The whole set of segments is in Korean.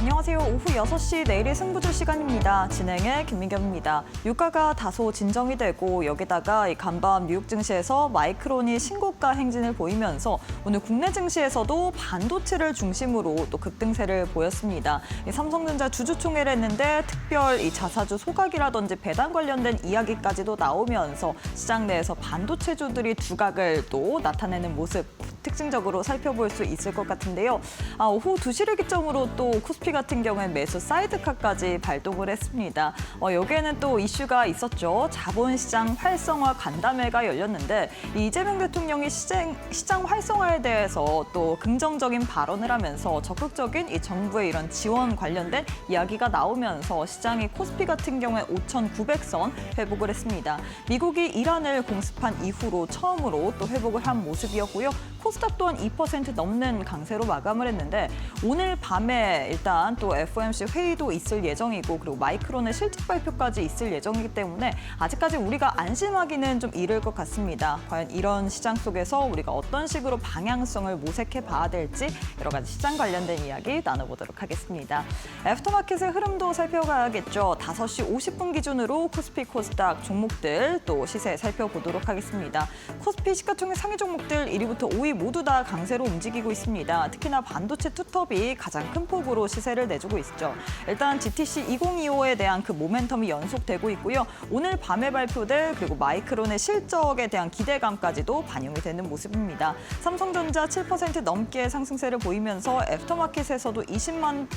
안녕하세요. 오후 6시 내일의 승부주 시간입니다. 진행의 김민경입니다. 유가가 다소 진정이 되고 여기다가 이 간밤 뉴욕 증시에서 마이크론이 신고가 행진을 보이면서 오늘 국내 증시에서도 반도체를 중심으로 또 급등세를 보였습니다. 이 삼성전자 주주총회를 했는데 특별 이 자사주 소각이라든지 배당 관련된 이야기까지도 나오면서 시장 내에서 반도체주들이 두각을 또 나타내는 모습 특징적으로 살펴볼 수 있을 것 같은데요. 오후 2시를 기점으로 또 코스피 같은 경우엔 매수 사이드카까지 발동을 했습니다. 여기에는 또 이슈가 있었죠. 자본시장 활성화 간담회가 열렸는데 이재명 대통령이 시장 활성화에 대해서 또 긍정적인 발언을 하면서 적극적인 이 정부의 이런 지원 관련된 이야기가 나오면서 시장이 코스피 같은 경우에 5,900선 회복을 했습니다. 미국이 이란을 공습한 이후로 처음으로 또 회복을 한 모습이었고요. 코스닥 또한 2% 넘는 강세로 마감을 했는데 오늘 밤에 일단 또 FOMC 회의도 있을 예정이고 그리고 마이크론의 실적 발표까지 있을 예정이기 때문에 아직까지 우리가 안심하기는 좀 이를 것 같습니다. 과연 이런 시장 속에서 우리가 어떤 식으로 방향성을 모색해 봐야 될지 여러 가지 시장 관련된 이야기 나눠보도록 하겠습니다. 애프터마켓의 흐름도 살펴가야겠죠. 5시 50분 기준으로 코스피, 코스닥 종목들 또 시세 살펴보도록 하겠습니다. 코스피 시가총액 상위 종목들 1위부터 5위 모두 다 강세로 움직이고 있습니다. 특히나 반도체 투톱이 가장 큰 폭으로 시세를 내주고 있죠. 일단 GTC 2025에 대한 그 모멘텀이 연속되고 있고요. 오늘 밤에 발표될 그리고 마이크론의 실적에 대한 기대감까지도 반영이 되는 모습입니다. 삼성전자 7% 넘게 상승세를 보이면서 애프터마켓에서도 20만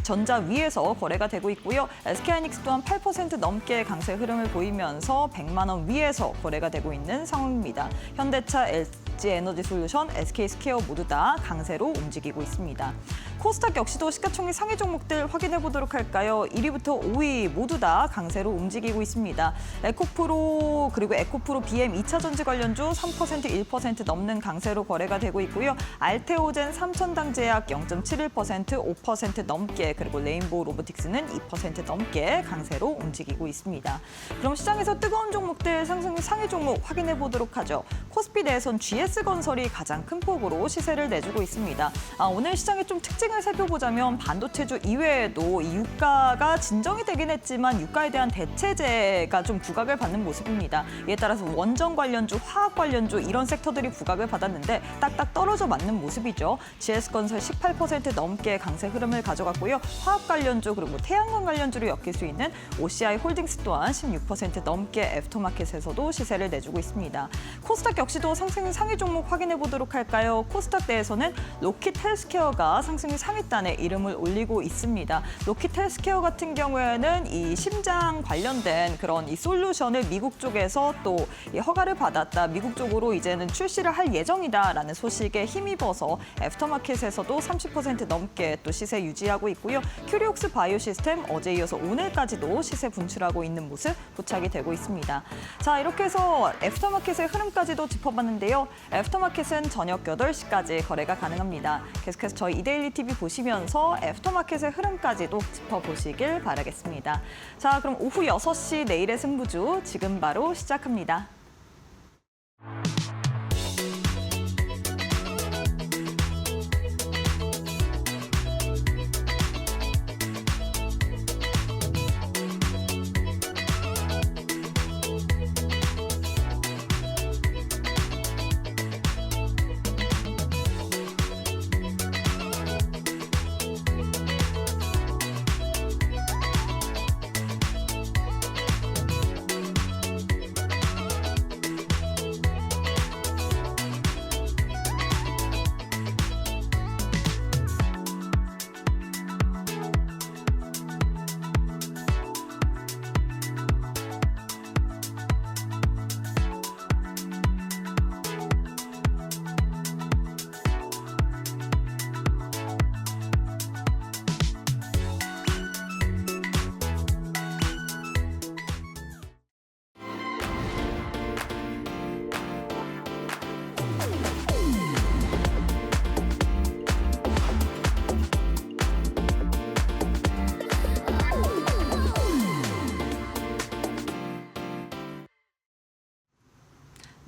전자 위에서 거래가 되고 있고요. SK하이닉스 또한 8% 넘게 강세 흐름을 보이면서 100만 원 위에서 거래가 되고 있는 상황입니다. 현대차, LG에너지솔루션, SK스퀘어 모두 다 강세로 움직이고 있습니다. 코스닥 역시도 시가총액 상위 종목들 확인해 보도록 할까요? 1위부터 5위 모두 다 강세로 움직이고 있습니다. 에코프로 그리고 에코프로 BM 2차 전지 관련주 3%, 1% 넘는 강세로 거래가 되고 있고요. 알테오젠, 삼천당제약 0.71%, 5% 넘게 그리고 레인보우 로보틱스는 2% 넘게 강세로 움직이고 있습니다. 그럼 시장에서 뜨거운 종목들 상승 상위 종목 확인해 보도록 하죠. 코스피 내에선 GS건설이 가장 큰 폭으로 시세를 내주고 있습니다. 오늘 시장의 좀 특징을 살펴보자면 반도체주 이외에도 이 유가가 진정이 되긴 했지만 유가에 대한 대체제가 좀 부각을 받는 모습입니다. 이에 따라서 원전 관련주, 화학 관련주 이런 섹터들이 부각을 받았는데 딱딱 떨어져 맞는 모습이죠. GS건설 18% 넘게 강세 흐름을 가져갔고요. 화학 관련주 그리고 태양광 관련주를 엮일 수 있는 OCI 홀딩스 또한 16% 넘게 애프터마켓에서도 시세를 내주고 있습니다. 코스닥 역시도 상승 상위 종목 확인해 보도록 할까요? 코스닥 내에서는 로킷 헬스케어가 상승 상위단에 이름을 올리고 있습니다. 로킷 헬스케어 같은 경우에는 이 심장 관련된 그런 이 솔루션을 미국 쪽에서 또 허가를 받았다. 미국 쪽으로 이제는 출시를 할 예정이다라는 소식에 힘입어서 애프터마켓에서도 30% 넘게 또 시세 유지하고 있고요. 큐리옥스 바이오시스템 어제 이어서 오늘까지도 시세 분출하고 있는 모습 포착이 되고 있습니다. 자, 이렇게 해서 애프터마켓의 흐름까지도 짚어봤는데요. 애프터마켓은 저녁 8시까지 거래가 가능합니다. 계속해서 저희 이데일리 TV 보시면서 애프터마켓의 흐름까지도 짚어보시길 바라겠습니다. 자, 그럼 오후 6시 내일의 승부주 지금 바로 시작합니다.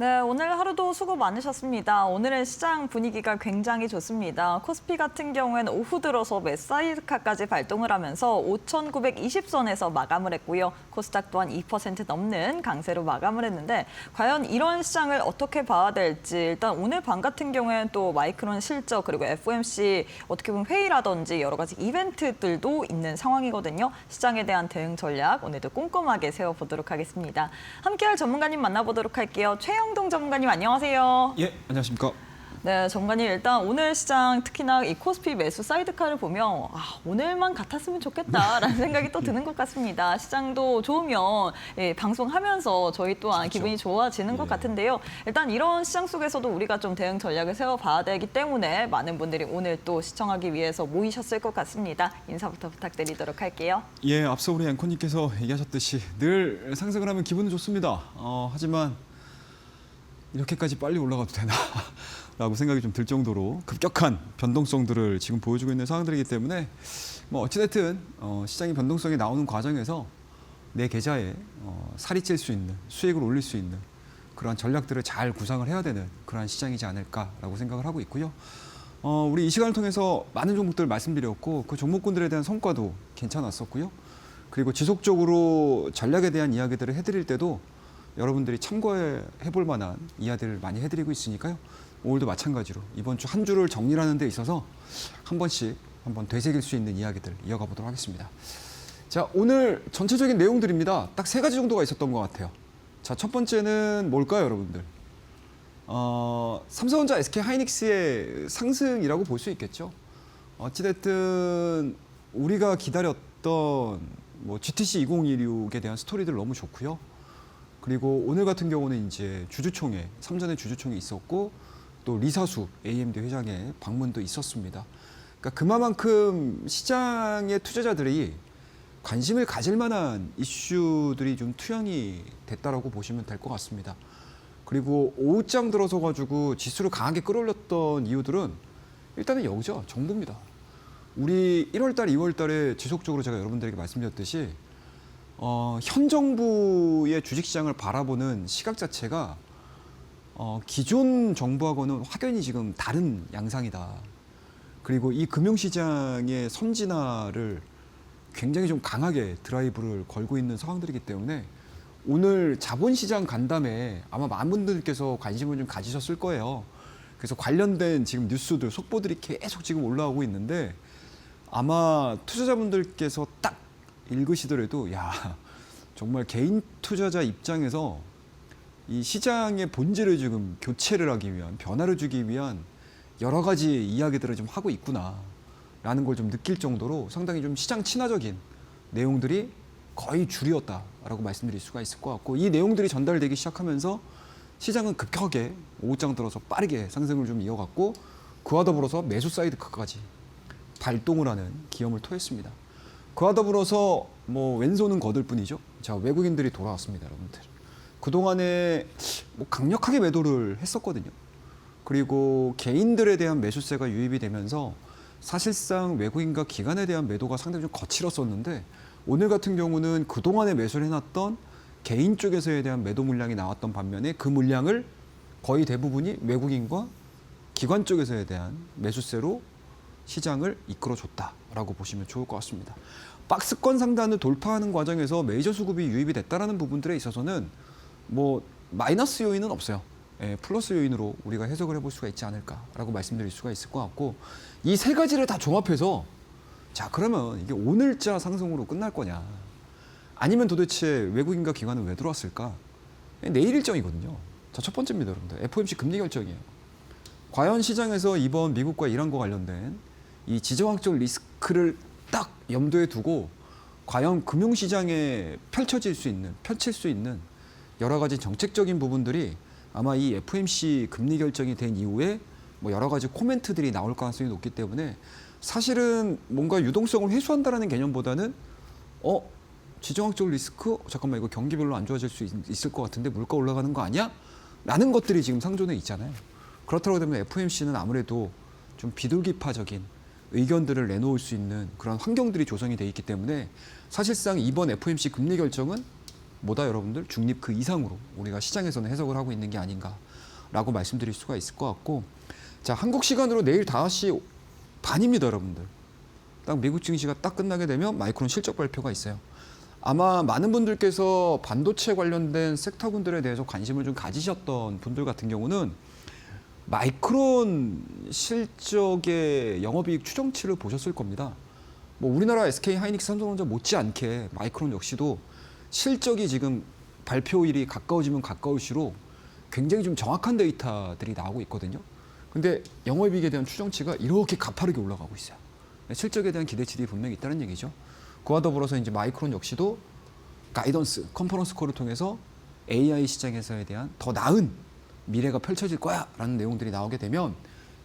네, 오늘 하루도 수고 많으셨습니다. 오늘은 시장 분위기가 굉장히 좋습니다. 코스피 같은 경우에는 오후 들어서 메사이드카까지 발동을 하면서 5,920선에서 마감을 했고요. 코스닥 또한 2% 넘는 강세로 마감을 했는데 과연 이런 시장을 어떻게 봐야 될지 일단 오늘 밤 같은 경우에는 또 마이크론 실적 그리고 FOMC 어떻게 보면 회의라든지 여러 가지 이벤트들도 있는 상황이거든요. 시장에 대한 대응 전략 오늘도 꼼꼼하게 세워보도록 하겠습니다. 함께할 전문가님 만나보도록 할게요. 최영동 전문가님 안녕하세요. 예, 안녕하십니까. 네, 전문가님 일단 오늘 시장 특히나 이 코스피 매수 사이드카를 보면 오늘만 같았으면 좋겠다라는 생각이 또 드는 것 같습니다. 시장도 좋으면 방송하면서 저희 또한 그렇죠. 기분이 좋아지는 것 같은데요. 일단 이런 시장 속에서도 우리가 좀 대응 전략을 세워봐야 되기 때문에 많은 분들이 오늘 또 시청하기 위해서 모이셨을 것 같습니다. 인사부터 부탁드리도록 할게요. 예, 앞서 우리 앵커님께서 얘기하셨듯이 늘 상승을 하면 기분은 좋습니다. 하지만 이렇게까지 빨리 올라가도 되나? 라고 생각이 좀 들 정도로 급격한 변동성들을 지금 보여주고 있는 상황들이기 때문에 뭐 어찌됐든 시장의 변동성이 나오는 과정에서 내 계좌에 살이 찔 수 있는 수익을 올릴 수 있는 그러한 전략들을 잘 구상을 해야 되는 그러한 시장이지 않을까라고 생각을 하고 있고요. 우리 이 시간을 통해서 많은 종목들 말씀드렸고 그 종목군들에 대한 성과도 괜찮았었고요. 그리고 지속적으로 전략에 대한 이야기들을 해드릴 때도 여러분들이 참고해 볼 만한 이야기들을 많이 해드리고 있으니까요. 오늘도 마찬가지로 이번 주 한 주를 정리하는 데 있어서 한 번씩 한번 되새길 수 있는 이야기들 이어가 보도록 하겠습니다. 자, 오늘 전체적인 내용들입니다. 딱 3가지 정도가 있었던 것 같아요. 자, 첫 번째는 뭘까요, 여러분들? 삼성전자, SK하이닉스의 상승이라고 볼 수 있겠죠. 어찌됐든 우리가 기다렸던 뭐 GTC 2016에 대한 스토리들 너무 좋고요. 그리고 오늘 같은 경우는 이제 주주총회, 3전의 주주총회 있었고 또 리사수 AMD 회장의 방문도 있었습니다. 그러니까 그만큼 시장의 투자자들이 관심을 가질 만한 이슈들이 좀 투영이 됐다라고 보시면 될 것 같습니다. 그리고 오후장 들어서 가지고 지수를 강하게 끌어올렸던 이유들은 일단은 여기죠. 정부입니다. 우리 1월 달, 2월 달에 지속적으로 제가 여러분들에게 말씀드렸듯이 현 정부의 주식시장을 바라보는 시각 자체가 기존 정부하고는 확연히 지금 다른 양상이다. 그리고 이 금융시장의 선진화를 굉장히 좀 강하게 드라이브를 걸고 있는 상황들이기 때문에 오늘 자본시장 간담회 아마 많은 분들께서 관심을 좀 가지셨을 거예요. 그래서 관련된 지금 뉴스들, 속보들이 계속 지금 올라오고 있는데 아마 투자자분들께서 딱 읽으시더라도 야, 정말 개인 투자자 입장에서 이 시장의 본질을 지금 교체를 하기 위한, 변화를 주기 위한 여러 가지 이야기들을 좀 하고 있구나라는 걸 좀 느낄 정도로 상당히 좀 시장 친화적인 내용들이 거의 줄이었다라고 말씀드릴 수가 있을 것 같고 이 내용들이 전달되기 시작하면서 시장은 급격하게 오후장 들어서 빠르게 상승을 좀 이어갔고 그와 더불어서 매수 사이드카까지 발동을 하는 기염을 토했습니다. 그와 더불어서 뭐 왼손은 거들 뿐이죠. 자, 외국인들이 돌아왔습니다, 여러분들. 그동안에 뭐 강력하게 매도를 했었거든요. 그리고 개인들에 대한 매수세가 유입이 되면서 사실상 외국인과 기관에 대한 매도가 상당히 좀 거칠었었는데 오늘 같은 경우는 그동안에 매수를 해놨던 개인 쪽에서에 대한 매도 물량이 나왔던 반면에 그 물량을 거의 대부분이 외국인과 기관 쪽에서에 대한 매수세로 시장을 이끌어줬다라고 보시면 좋을 것 같습니다. 박스권 상단을 돌파하는 과정에서 메이저 수급이 유입이 됐다라는 부분들에 있어서는 뭐 마이너스 요인은 없어요. 플러스 요인으로 우리가 해석을 해볼 수가 있지 않을까라고 말씀드릴 수가 있을 것 같고 이 3가지를 다 종합해서 자, 그러면 이게 오늘자 상승으로 끝날 거냐 아니면 도대체 외국인과 기관은 왜 들어왔을까? 내일 일정이거든요. 자, 첫 번째입니다, 여러분들. FOMC 금리 결정이에요. 과연 시장에서 이번 미국과 이란과 관련된 이 지정학적 리스크를 딱 염두에 두고 과연 금융시장에 펼칠 수 있는 여러 가지 정책적인 부분들이 아마 이 FOMC 금리 결정이 된 이후에 뭐 여러 가지 코멘트들이 나올 가능성이 높기 때문에 사실은 뭔가 유동성을 회수한다라는 개념보다는 지정학적 리스크? 잠깐만 이거 경기별로 안 좋아질 수 있을 것 같은데 물가 올라가는 거 아니야? 라는 것들이 지금 상존해 있잖아요. 그렇다고 되면 FOMC는 아무래도 좀 비둘기파적인 의견들을 내놓을 수 있는 그런 환경들이 조성이 돼 있기 때문에 사실상 이번 FOMC 금리 결정은 뭐다 여러분들 중립 그 이상으로 우리가 시장에서는 해석을 하고 있는 게 아닌가라고 말씀드릴 수가 있을 것 같고, 자 한국 시간으로 내일 5시 반입니다 여러분들. 딱 미국 증시가 딱 끝나게 되면 마이크론 실적 발표가 있어요. 아마 많은 분들께서 반도체 관련된 섹터군들에 대해서 관심을 좀 가지셨던 분들 같은 경우는 마이크론 실적의 영업이익 추정치를 보셨을 겁니다. 뭐 우리나라 SK 하이닉스 삼성전자 못지않게 마이크론 역시도 실적이 지금 발표일이 가까워지면 가까울수록 굉장히 좀 정확한 데이터들이 나오고 있거든요. 근데 영업이익에 대한 추정치가 이렇게 가파르게 올라가고 있어요. 실적에 대한 기대치들이 분명히 있다는 얘기죠. 그와 더불어서 이제 마이크론 역시도 가이던스, 컨퍼런스 콜을 통해서 AI 시장에서에 대한 더 나은 미래가 펼쳐질 거야라는 내용들이 나오게 되면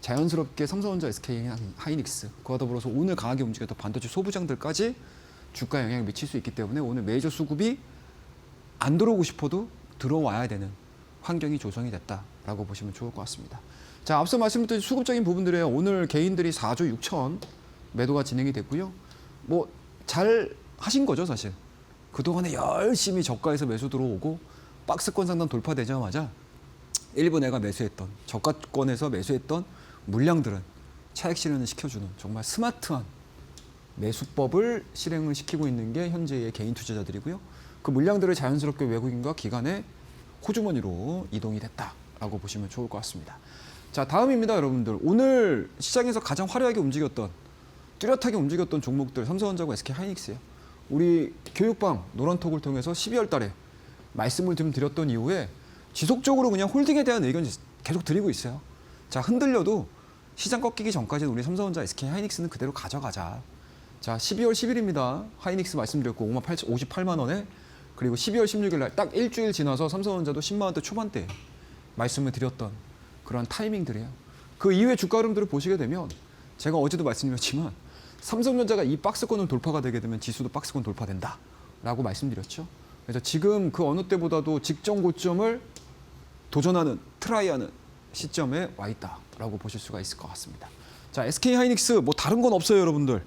자연스럽게 삼성전자, SK 하이닉스, 그와 더불어서 오늘 강하게 움직였던 반도체 소부장들까지 주가에 영향을 미칠 수 있기 때문에 오늘 메이저 수급이 안 들어오고 싶어도 들어와야 되는 환경이 조성이 됐다라고 보시면 좋을 것 같습니다. 자, 앞서 말씀드린 수급적인 부분들이에요. 오늘 개인들이 4조 6천 매도가 진행이 됐고요. 뭐 잘 하신 거죠, 사실. 그동안에 열심히 저가에서 매수 들어오고 박스권 상단 돌파되자마자 일부 내가 매수했던 저가권에서 매수했던 물량들은 차익 실현을 시켜주는 정말 스마트한 매수법을 실행을 시키고 있는 게 현재의 개인 투자자들이고요. 그 물량들을 자연스럽게 외국인과 기관의 호주머니로 이동이 됐다라고 보시면 좋을 것 같습니다. 자, 다음입니다, 여러분들. 오늘 시장에서 가장 화려하게 움직였던, 뚜렷하게 움직였던 종목들 삼성전자고 SK 하이닉스예요. 우리 교육방 노란톡을 통해서 12월 달에 말씀을 좀 드렸던 이후에 지속적으로 그냥 홀딩에 대한 의견 계속 드리고 있어요. 자, 흔들려도 시장 꺾이기 전까지는 우리 삼성전자, SK 하이닉스는 그대로 가져가자. 자, 12월 10일입니다. 하이닉스 말씀드렸고 58만 원에, 그리고 12월 16일 날 딱 일주일 지나서 삼성전자도 10만 원대 초반대에 말씀을 드렸던 그런 타이밍들이에요. 그 이후에 주가 흐름들을 보시게 되면 제가 어제도 말씀드렸지만 삼성전자가 이 박스권을 돌파가 되게 되면 지수도 박스권 돌파된다라고 말씀드렸죠. 그래서 지금 그 어느 때보다도 직전 고점을 도전하는, 트라이하는 시점에 와 있다라고 보실 수가 있을 것 같습니다. 자, SK 하이닉스 뭐 다른 건 없어요, 여러분들.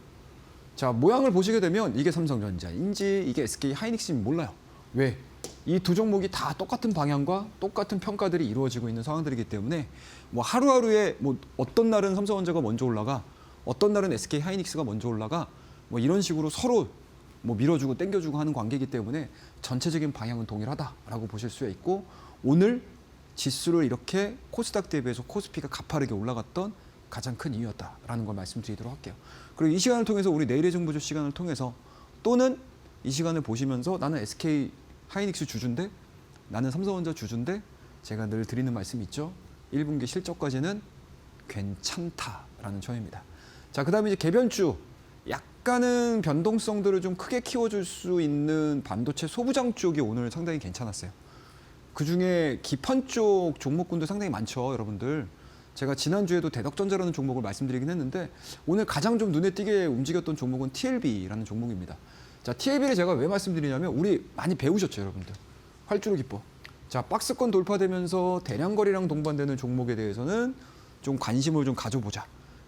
자, 모양을 보시게 되면 이게 삼성전자인지 이게 SK 하이닉스인지 몰라요. 왜? 이 두 종목이 다 똑같은 방향과 똑같은 평가들이 이루어지고 있는 상황들이기 때문에 뭐 하루하루에 뭐 어떤 날은 삼성전자가 먼저 올라가, 어떤 날은 SK 하이닉스가 먼저 올라가, 뭐 이런 식으로 서로 뭐 밀어주고 당겨주고 하는 관계이기 때문에 전체적인 방향은 동일하다라고 보실 수 있고, 오늘 지수를 이렇게 코스닥 대비해서 코스피가 가파르게 올라갔던 가장 큰 이유였다라는 걸 말씀드리도록 할게요. 그리고 이 시간을 통해서 우리 내일의 정보조 시간을 통해서 또는 이 시간을 보시면서 나는 SK 하이닉스 주주인데, 나는 삼성전자 주주인데, 제가 늘 드리는 말씀이 있죠. 1분기 실적까지는 괜찮다라는 점입니다. 자, 그다음에 이제 개변주, 약간은 변동성들을 좀 크게 키워줄 수 있는 반도체 소부장 쪽이 오늘 상당히 괜찮았어요. 그중에 기판 쪽 종목군도 상당히 많죠, 여러분들. 제가 지난주에도 대덕전자라는 종목을 말씀드리긴 했는데 오늘 가장 좀 눈에 띄게 움직였던 종목은 TLB라는 종목입니다. 자, TLB를 제가 왜 말씀드리냐면 우리 많이 배우셨죠, 여러분들. 활주로 기법. 자, 박스권 돌파되면서 대량거래량 동반되는 종목에 대해서는 좀 관심을 좀 가져보자.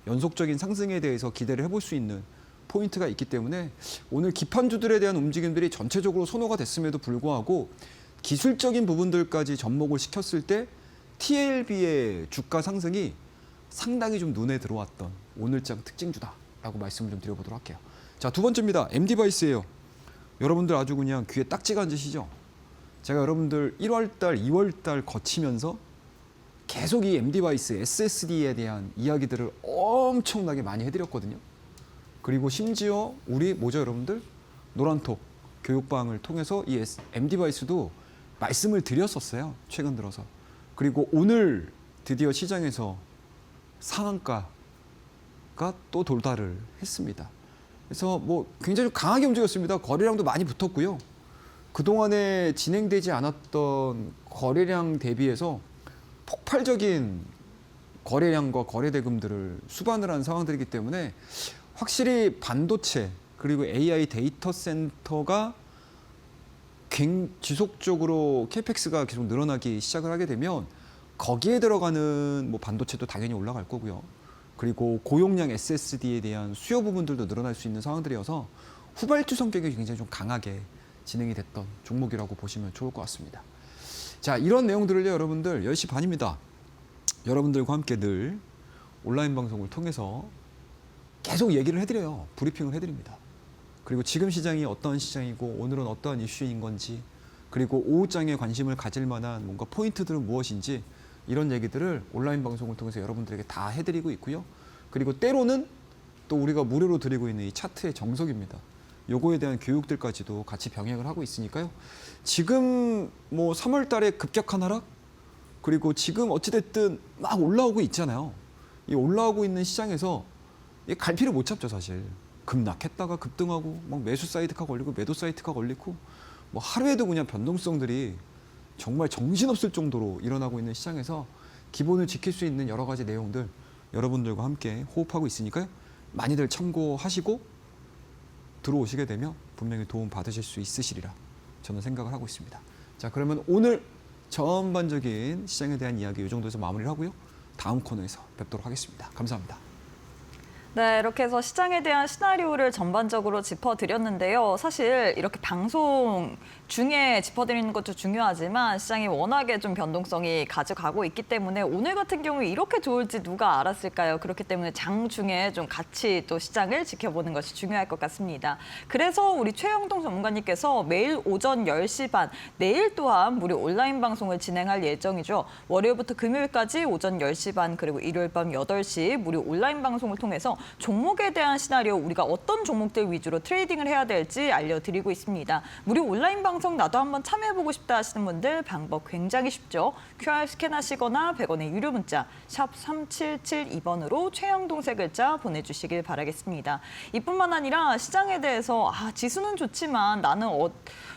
연속적인 상승에 대해서 기대를 해볼 수 있는 포인트가 있기 때문에 오늘 기판주들에 대한 움직임들이 전체적으로 선호가 됐음에도 불구하고 기술적인 부분들까지 접목을 시켰을 때 TLB의 주가 상승이 상당히 좀 눈에 들어왔던 오늘장 특징주다라고 말씀을 좀 드려보도록 할게요. 자, 두 번째입니다. MD바이스예요. 여러분들 아주 그냥 귀에 딱지가 앉으시죠? 제가 여러분들 1월달, 2월달 거치면서 계속 이 MD바이스, SSD에 대한 이야기들을 엄청나게 많이 해드렸거든요. 그리고 심지어 우리 뭐죠, 여러분들? 노란톡 교육방을 통해서 이 MD바이스도 말씀을 드렸었어요, 최근 들어서. 그리고 오늘 드디어 시장에서 상한가가 또 돌달을 했습니다. 그래서 뭐 굉장히 강하게 움직였습니다. 거래량도 많이 붙었고요. 그동안에 진행되지 않았던 거래량 대비해서 폭발적인 거래량과 거래 대금들을 수반을 한 상황들이기 때문에 확실히 반도체 그리고 AI 데이터 센터가 지속적으로 캐펙스가 계속 늘어나기 시작을 하게 되면 거기에 들어가는 뭐 반도체도 당연히 올라갈 거고요. 그리고 고용량 SSD에 대한 수요 부분들도 늘어날 수 있는 상황들이어서 후발주 성격이 굉장히 좀 강하게 진행이 됐던 종목이라고 보시면 좋을 것 같습니다. 자, 이런 내용들을요, 여러분들 10시 반입니다. 여러분들과 함께 늘 온라인 방송을 통해서 계속 얘기를 해드려요. 브리핑을 해드립니다. 그리고 지금 시장이 어떤 시장이고 오늘은 어떠한 이슈인 건지, 그리고 오후장에 관심을 가질 만한 뭔가 포인트들은 무엇인지, 이런 얘기들을 온라인 방송을 통해서 여러분들에게 다 해드리고 있고요. 그리고 때로는 또 우리가 무료로 드리고 있는 이 차트의 정석입니다. 요거에 대한 교육들까지도 같이 병행을 하고 있으니까요. 지금 뭐 3월 달에 급격한 하락, 그리고 지금 어찌됐든 막 올라오고 있잖아요. 이 올라오고 있는 시장에서 갈피를 못 잡죠, 사실. 급락했다가 급등하고 막 매수 사이트가 걸리고 매도 사이트가 걸리고 뭐 하루에도 그냥 변동성들이 정말 정신없을 정도로 일어나고 있는 시장에서 기본을 지킬 수 있는 여러 가지 내용들 여러분들과 함께 호흡하고 있으니까요. 많이들 참고하시고 들어오시게 되면 분명히 도움 받으실 수 있으시리라 저는 생각을 하고 있습니다. 자, 그러면 오늘 전반적인 시장에 대한 이야기 이 정도에서 마무리를 하고요. 다음 코너에서 뵙도록 하겠습니다. 감사합니다. 네, 이렇게 해서 시장에 대한 시나리오를 전반적으로 짚어드렸는데요. 사실 이렇게 방송 중에 짚어드리는 것도 중요하지만 시장이 워낙에 좀 변동성이 가져가고 있기 때문에 오늘 같은 경우에 이렇게 좋을지 누가 알았을까요? 그렇기 때문에 장 중에 좀 같이 또 시장을 지켜보는 것이 중요할 것 같습니다. 그래서 우리 최영동 전문가님께서 매일 오전 10시 반, 내일 또한 무료 온라인 방송을 진행할 예정이죠. 월요일부터 금요일까지 오전 10시 반, 그리고 일요일 밤 8시 무료 온라인 방송을 통해서 종목에 대한 시나리오, 우리가 어떤 종목들 위주로 트레이딩을 해야 될지 알려드리고 있습니다. 무료 온라인 방송 나도 한번 참여해보고 싶다 하시는 분들 방법 굉장히 쉽죠. QR 스캔하시거나 100원의 유료 문자 샵 3772번으로 최영동 세 글자 보내주시길 바라겠습니다. 이뿐만 아니라 시장에 대해서 지수는 좋지만 나는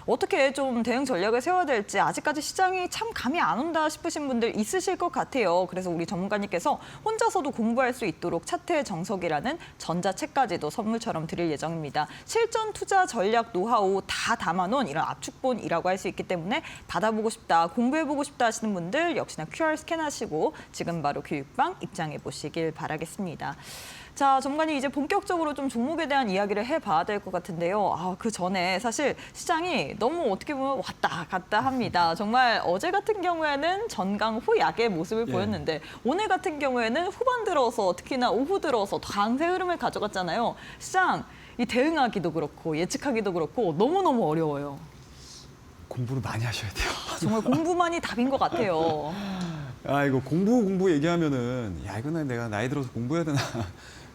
어떻게 좀 대응 전략을 세워야 될지 아직까지 시장이 참 감이 안 온다 싶으신 분들 있으실 것 같아요. 그래서 우리 전문가님께서 혼자서도 공부할 수 있도록 차트의 정석이라는 전자책까지도 선물처럼 드릴 예정입니다. 실전 투자 전략 노하우 다 담아놓은 이런 압축본이라고 할 수 있기 때문에 받아보고 싶다, 공부해보고 싶다 하시는 분들 역시나 QR 스캔하시고 지금 바로 교육방 입장해 보시길 바라겠습니다. 자, 전문가님 이제 본격적으로 좀 종목에 대한 이야기를 해봐야 될 것 같은데요. 그 전에 사실 시장이 너무 어떻게 보면 왔다 갔다 합니다. 정말 어제 같은 경우에는 전강 후약의 모습을 보였는데 오늘 같은 경우에는 후반 들어서 특히나 오후 들어서 강세 흐름을 가져갔잖아요. 시장 이 대응하기도 그렇고 예측하기도 그렇고 너무너무 어려워요. 공부를 많이 하셔야 돼요. 정말 공부만이 답인 것 같아요. 이거 공부 얘기하면은 이거는 내가 나이 들어서 공부해야 되나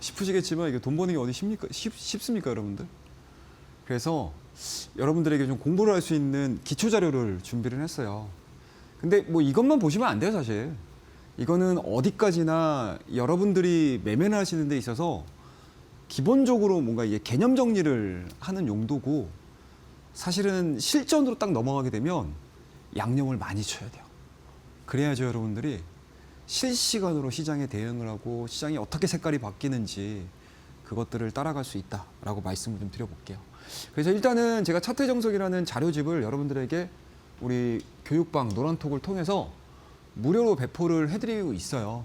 싶으시겠지만 이게 돈 버는 게 어디 쉽습니까, 여러분들? 그래서 여러분들에게 좀 공부를 할 수 있는 기초 자료를 준비를 했어요. 근데 뭐 이것만 보시면 안 돼요, 사실. 이거는 어디까지나 여러분들이 매매를 하시는 데 있어서 기본적으로 뭔가 이게 개념 정리를 하는 용도고, 사실은 실전으로 딱 넘어가게 되면 양념을 많이 쳐야 돼요. 그래야죠, 여러분들이 실시간으로 시장에 대응을 하고 시장이 어떻게 색깔이 바뀌는지 그것들을 따라갈 수 있다라고 말씀을 좀 드려볼게요. 그래서 일단은 제가 차트 정석이라는 자료집을 여러분들에게 우리 교육방 노란톡을 통해서 무료로 배포를 해드리고 있어요.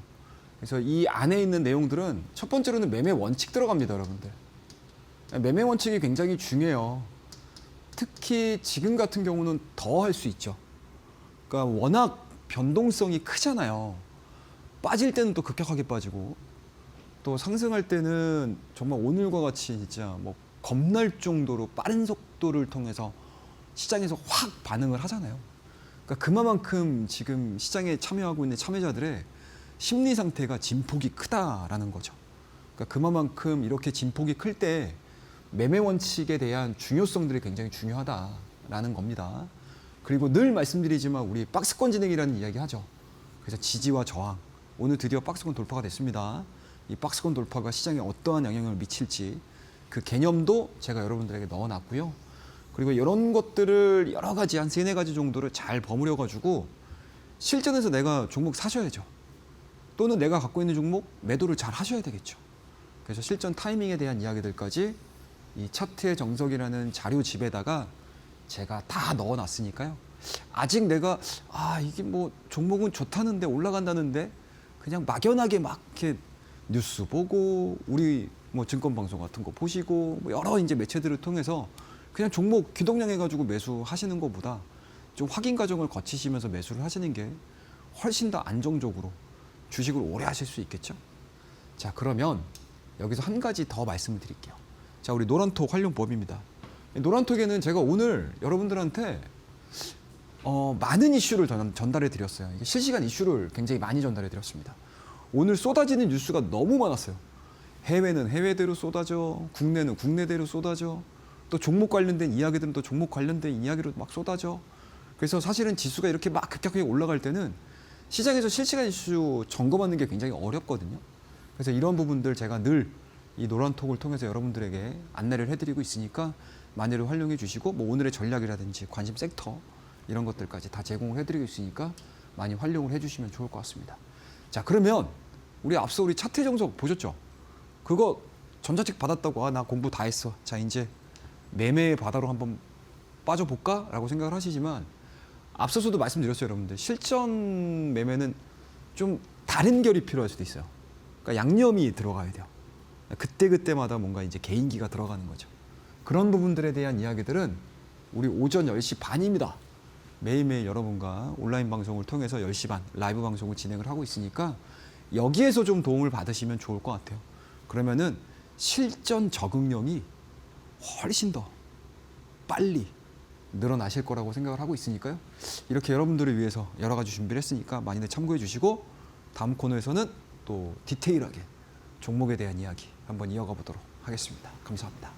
그래서 이 안에 있는 내용들은 첫 번째로는 매매 원칙 들어갑니다, 여러분들. 매매 원칙이 굉장히 중요해요. 특히 지금 같은 경우는 더 할 수 있죠. 그러니까 워낙 변동성이 크잖아요. 빠질 때는 또 급격하게 빠지고 또 상승할 때는 정말 오늘과 같이 진짜 뭐 겁날 정도로 빠른 속도를 통해서 시장에서 확 반응을 하잖아요. 그러니까 그만큼 지금 시장에 참여하고 있는 참여자들의 심리 상태가 진폭이 크다라는 거죠. 그러니까 그만큼 이렇게 진폭이 클 때 매매 원칙에 대한 중요성들이 굉장히 중요하다라는 겁니다. 그리고 늘 말씀드리지만 우리 박스권 진행이라는 이야기 하죠. 그래서 지지와 저항. 오늘 드디어 박스권 돌파가 됐습니다. 이 박스권 돌파가 시장에 어떠한 영향을 미칠지 그 개념도 제가 여러분들에게 넣어놨고요. 그리고 이런 것들을 여러 가지 한 3-4가지 정도를 잘 버무려가지고 실전에서 내가 종목 사셔야죠. 또는 내가 갖고 있는 종목 매도를 잘 하셔야 되겠죠. 그래서 실전 타이밍에 대한 이야기들까지 이 차트의 정석이라는 자료집에다가 제가 다 넣어놨으니까요. 아직 내가 이게 뭐 종목은 좋다는데 올라간다는데 그냥 막연하게 막 이렇게 뉴스 보고 우리 뭐 증권방송 같은 거 보시고 뭐 여러 이제 매체들을 통해서 그냥 종목 귀동량해가지고 매수하시는 것보다 좀 확인 과정을 거치시면서 매수를 하시는 게 훨씬 더 안정적으로 주식을 오래 하실 수 있겠죠. 자, 그러면 여기서 한 가지 더 말씀을 드릴게요. 자, 우리 노란톡 활용법입니다. 노란톡에는 제가 오늘 여러분들한테 많은 이슈를 전달해 드렸어요. 이게 실시간 이슈를 굉장히 많이 전달해 드렸습니다. 오늘 쏟아지는 뉴스가 너무 많았어요. 해외는 해외대로 쏟아져, 국내는 국내대로 쏟아져, 또 종목 관련된 이야기들은 또 종목 관련된 이야기로 막 쏟아져. 그래서 사실은 지수가 이렇게 막 급격하게 올라갈 때는 시장에서 실시간 이슈 점검하는 게 굉장히 어렵거든요. 그래서 이런 부분들 제가 늘 이 노란톡을 통해서 여러분들에게 안내를 해드리고 있으니까 많이들 활용해 주시고, 뭐 오늘의 전략이라든지 관심 섹터 이런 것들까지 다 제공을 해드리고 있으니까 많이 활용을 해주시면 좋을 것 같습니다. 자, 그러면 우리 앞서 우리 차트 정석 보셨죠? 그거 전자책 받았다고 나 공부 다 했어. 자, 이제 매매의 바다로 한번 빠져볼까? 라고 생각을 하시지만 앞서서도 말씀드렸어요, 여러분들. 실전 매매는 좀 다른 결이 필요할 수도 있어요. 그러니까 양념이 들어가야 돼요. 그때그때마다 뭔가 이제 개인기가 들어가는 거죠. 그런 부분들에 대한 이야기들은 우리 오전 10시 반입니다. 매일매일 여러분과 온라인 방송을 통해서 10시 반 라이브 방송을 진행을 하고 있으니까 여기에서 좀 도움을 받으시면 좋을 것 같아요. 그러면은 실전 적응력이 훨씬 더 빨리 늘어나실 거라고 생각을 하고 있으니까요. 이렇게 여러분들을 위해서 여러 가지 준비를 했으니까 많이들 참고해 주시고, 다음 코너에서는 또 디테일하게 종목에 대한 이야기 한번 이어가 보도록 하겠습니다. 감사합니다.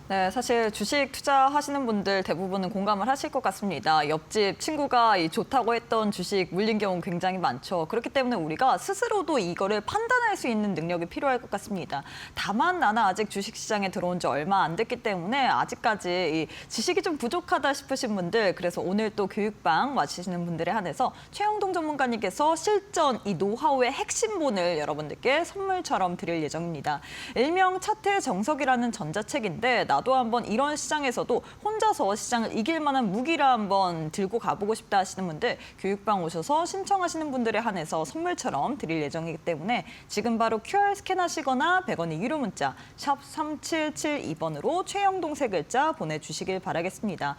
네, 사실 주식 투자하시는 분들 대부분은 공감을 하실 것 같습니다. 옆집 친구가 이 좋다고 했던 주식 물린 경우 굉장히 많죠. 그렇기 때문에 우리가 스스로도 이거를 판단할 수 있는 능력이 필요할 것 같습니다. 다만 나는 아직 주식시장에 들어온 지 얼마 안 됐기 때문에 아직까지 이 지식이 좀 부족하다 싶으신 분들, 그래서 오늘 또 교육방 마치시는 분들에 한해서 최영동 전문가님께서 실전 이 노하우의 핵심본을 여러분들께 선물처럼 드릴 예정입니다. 일명 차트의 정석이라는 전자책인데 나도 한번 이런 시장에서도 혼자서 시장을 이길 만한 무기를 한번 들고 가보고 싶다 하시는 분들, 교육방 오셔서 신청하시는 분들에 한해서 선물처럼 드릴 예정이기 때문에 지금 바로 QR 스캔하시거나 100원의 유료 문자 샵 3772번으로 최영동 세 글자 보내주시길 바라겠습니다.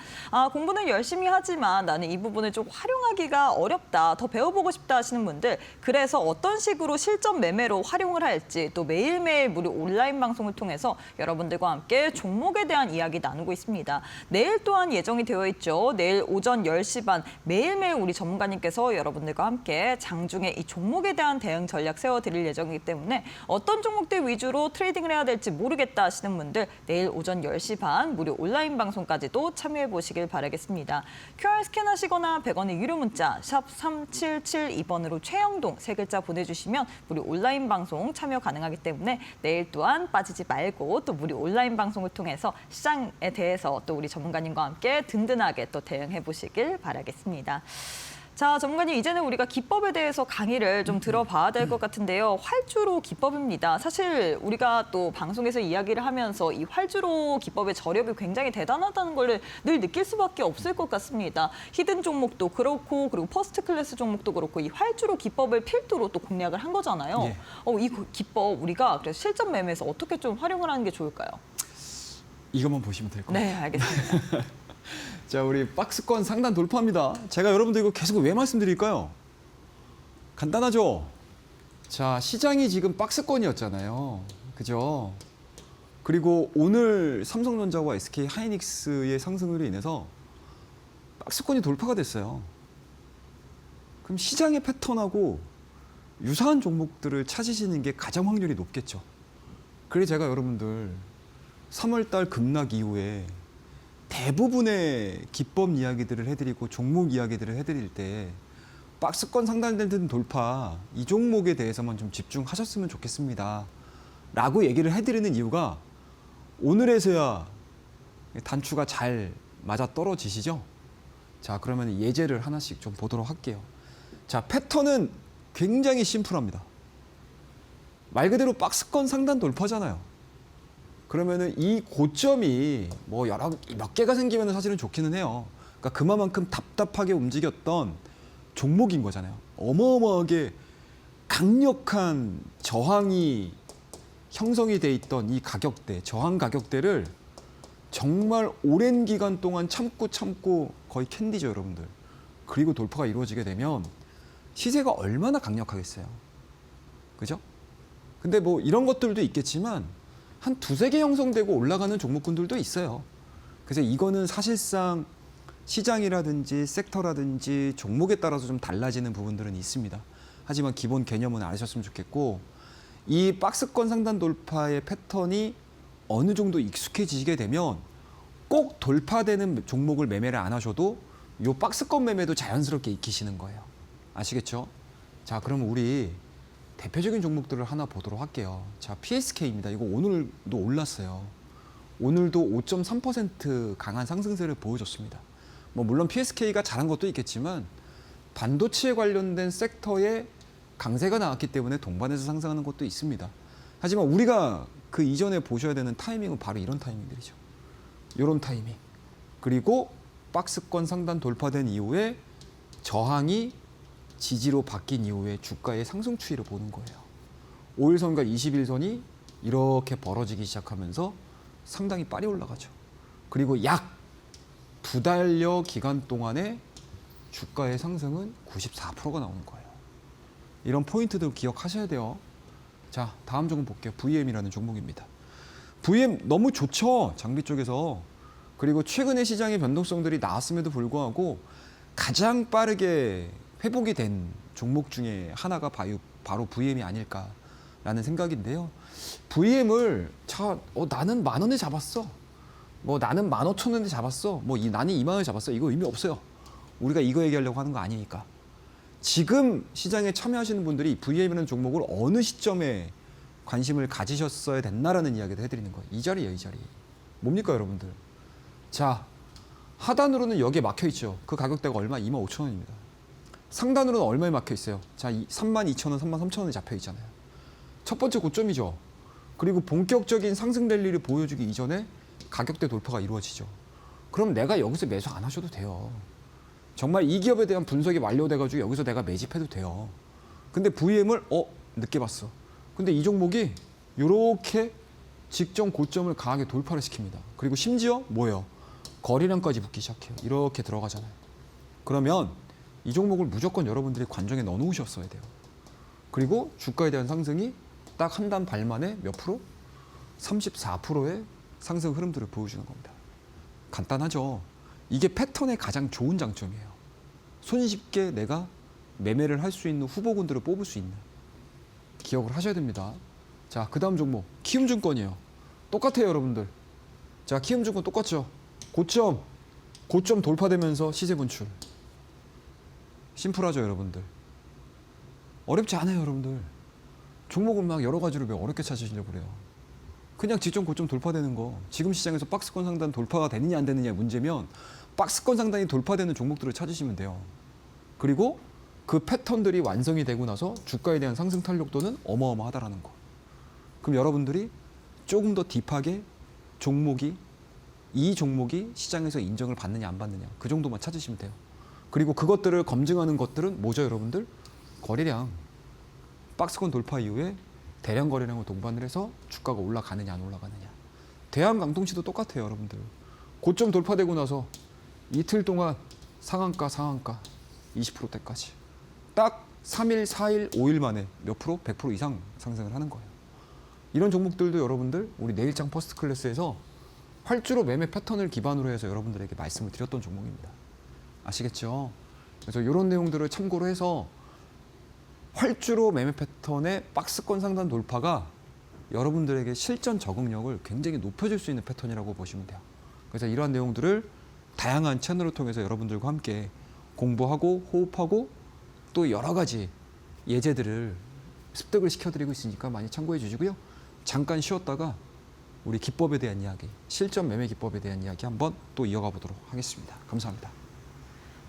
공부는 열심히 하지만 나는 이 부분을 좀 활용하기가 어렵다, 더 배워보고 싶다 하시는 분들, 그래서 어떤 식으로 실전 매매로 활용을 할지 또 매일매일 무료 온라인 방송을 통해서 여러분들과 함께 종목에 대한 이야기 나누고 있습니다. 내일 또한 예정이 되어 있죠. 내일 오전 10시 반 매일매일 우리 전문가님께서 여러분들과 함께 장중에 이 종목에 대한 대응 전략 세워드릴 예정이기 때문에 어떤 종목들 위주로 트레이딩을 해야 될지 모르겠다 하시는 분들, 내일 오전 10시 반 무료 온라인 방송까지도 참여해 보시길 바라겠습니다. QR 스캔하시거나 100원의 유료 문자 샵 3772번으로 최영동 세 글자 보내주시면 무료 온라인 방송 참여 가능하기 때문에 내일 또한 빠지지 말고 또 무료 온라인 방송을 통해서 시장에 대해서 또 우리 전문가님과 함께 든든하게 또 대응해 보시길 바라겠습니다. 자, 전문가님, 이제는 우리가 기법에 대해서 강의를 좀 들어봐야 될 것 같은데요. 활주로 기법입니다. 사실 우리가 또 방송에서 이야기를 하면서 이 활주로 기법의 저력이 굉장히 대단하다는 걸 늘 느낄 수밖에 없을 것 같습니다. 히든 종목도 그렇고 그리고 퍼스트 클래스 종목도 그렇고 이 활주로 기법을 필두로 또 공략을 한 거잖아요. 예. 이 기법 우리가 그래서 실전 매매에서 어떻게 좀 활용을 하는 게 좋을까요? 이것만 보시면 될 것 같아요. 네, 알겠습니다. 자, 우리 박스권 상단 돌파입니다. 제가 여러분들 이거 계속 왜 말씀드릴까요? 간단하죠? 자, 시장이 지금 박스권이었잖아요. 그죠? 그리고 오늘 삼성전자와 SK 하이닉스의 상승으로 인해서 박스권이 돌파가 됐어요. 그럼 시장의 패턴하고 유사한 종목들을 찾으시는 게 가장 확률이 높겠죠. 그래서 제가 여러분들 3월달 급락 이후에 대부분의 기법 이야기들을 해드리고 종목 이야기들을 해드릴 때 박스권 상단된 돌파, 이 종목에 대해서만 좀 집중하셨으면 좋겠습니다 라고 얘기를 해드리는 이유가 오늘에서야 단추가 잘 맞아 떨어지시죠? 자, 그러면 예제를 하나씩 좀 보도록 할게요. 자, 패턴은 굉장히 심플합니다. 말 그대로 박스권 상단 돌파잖아요. 그러면은 이 고점이 뭐 몇 개가 생기면 사실은 좋기는 해요. 그러니까 그만큼 답답하게 움직였던 종목인 거잖아요. 어마어마하게 강력한 저항이 형성이 돼 있던 이 가격대, 저항 가격대를 정말 오랜 기간 동안 참고 거의 캔디죠, 여러분들. 그리고 돌파가 이루어지게 되면 시세가 얼마나 강력하겠어요. 그죠? 근데 뭐 이런 것들도 있겠지만 한 두세 개 형성되고 올라가는 종목군들도 있어요. 그래서 이거는 사실상 시장이라든지 섹터라든지 종목에 따라서 좀 달라지는 부분들은 있습니다. 하지만 기본 개념은 아셨으면 좋겠고, 이 박스권 상단 돌파의 패턴이 어느 정도 익숙해지게 되면 꼭 돌파되는 종목을 매매를 안 하셔도 이 박스권 매매도 자연스럽게 익히시는 거예요. 아시겠죠? 자, 그럼 우리 대표적인 종목들을 하나 보도록 할게요. 자, PSK입니다. 이거 오늘도 올랐어요. 오늘도 5.3% 강한 상승세를 보여줬습니다. 뭐 물론 PSK가 잘한 것도 있겠지만 반도체에 관련된 섹터에 강세가 나왔기 때문에 동반해서 상승하는 것도 있습니다. 하지만 우리가 그 이전에 보셔야 되는 타이밍은 바로 이런 타이밍들이죠. 이런 타이밍. 그리고 박스권 상단 돌파된 이후에 저항이 지지로 바뀐 이후에 주가의 상승 추이를 보는 거예요. 5일선과 21선이 이렇게 벌어지기 시작하면서 상당히 빨리 올라가죠. 그리고 약 2달여 기간 동안에 주가의 상승은 94%가 나오는 거예요. 이런 포인트들 기억하셔야 돼요. 자, 다음 종목 볼게요. VM이라는 종목입니다. VM 너무 좋죠, 장비 쪽에서. 그리고 최근에 시장의 변동성들이 나왔음에도 불구하고 가장 빠르게 회복이 된 종목 중에 하나가 바로 VM이 아닐까라는 생각인데요. VM을 나는 10,000원에 잡았어. 뭐 나는 15,000원에 잡았어. 뭐 나는 20,000원에 잡았어. 이거 의미 없어요. 우리가 이거 얘기하려고 하는 거 아니니까. 지금 시장에 참여하시는 분들이 VM이라는 종목을 어느 시점에 관심을 가지셨어야 됐나라는 이야기를 해드리는 거예요. 이 자리예요, 이 자리. 뭡니까, 여러분들? 자, 하단으로는 여기에 막혀 있죠. 그 가격대가 얼마? 25,000원입니다. 상단으로는 얼마에 막혀 있어요? 자, 32,000원, 33,000원에 잡혀 있잖아요. 첫 번째 고점이죠. 그리고 본격적인 상승 랠리를 보여주기 이전에 가격대 돌파가 이루어지죠. 그럼 내가 여기서 매수 안 하셔도 돼요. 정말 이 기업에 대한 분석이 완료돼가지고 여기서 내가 매집해도 돼요. 근데 VM을 늦게 봤어. 근데 이 종목이 이렇게 직전 고점을 강하게 돌파를 시킵니다. 그리고 심지어 뭐예요? 거래량까지 붙기 시작해요. 이렇게 들어가잖아요. 그러면 이 종목을 무조건 여러분들이 관정에 넣어놓으셨어야 돼요. 그리고 주가에 대한 상승이 딱 한 단 발 만에 몇 프로? 34%의 상승 흐름들을 보여주는 겁니다. 간단하죠. 이게 패턴의 가장 좋은 장점이에요. 손쉽게 내가 매매를 할 수 있는 후보군들을 뽑을 수 있는. 기억을 하셔야 됩니다. 자, 그 다음 종목 키움증권이에요. 똑같아요, 여러분들. 자, 키움증권 똑같죠. 고점 돌파되면서 시세 분출. 심플하죠, 여러분들. 어렵지 않아요, 여러분들. 종목을 막 여러 가지로 왜 어렵게 찾으시려고 그래요. 그냥 직전 고점 돌파되는 거. 지금 시장에서 박스권 상단 돌파가 되느냐 안 되느냐 문제면 박스권 상단이 돌파되는 종목들을 찾으시면 돼요. 그리고 그 패턴들이 완성이 되고 나서 주가에 대한 상승 탄력도는 어마어마하다라는 거. 그럼 여러분들이 조금 더 딥하게 이 종목이 시장에서 인정을 받느냐 안 받느냐 그 정도만 찾으시면 돼요. 그리고 그것들을 검증하는 것들은 뭐죠, 여러분들? 거래량. 박스권 돌파 이후에 대량 거래량을 동반을 해서 주가가 올라가느냐 안 올라가느냐. 대한강통시도 똑같아요, 여러분들. 고점 돌파되고 나서 이틀 동안 상한가 20%대까지 딱 3일, 4일, 5일 만에 몇 프로? 100% 이상 상승을 하는 거예요. 이런 종목들도 여러분들 우리 내일장 퍼스트 클래스에서 활주로 매매 패턴을 기반으로 해서 여러분들에게 말씀을 드렸던 종목입니다. 아시겠죠? 그래서 이런 내용들을 참고로 해서 활주로 매매 패턴의 박스권 상단 돌파가 여러분들에게 실전 적응력을 굉장히 높여줄 수 있는 패턴이라고 보시면 돼요. 그래서 이러한 내용들을 다양한 채널을 통해서 여러분들과 함께 공부하고 호흡하고 또 여러 가지 예제들을 습득을 시켜드리고 있으니까 많이 참고해 주시고요. 잠깐 쉬었다가 우리 기법에 대한 이야기, 실전 매매 기법에 대한 이야기 한번 또 이어가 보도록 하겠습니다. 감사합니다.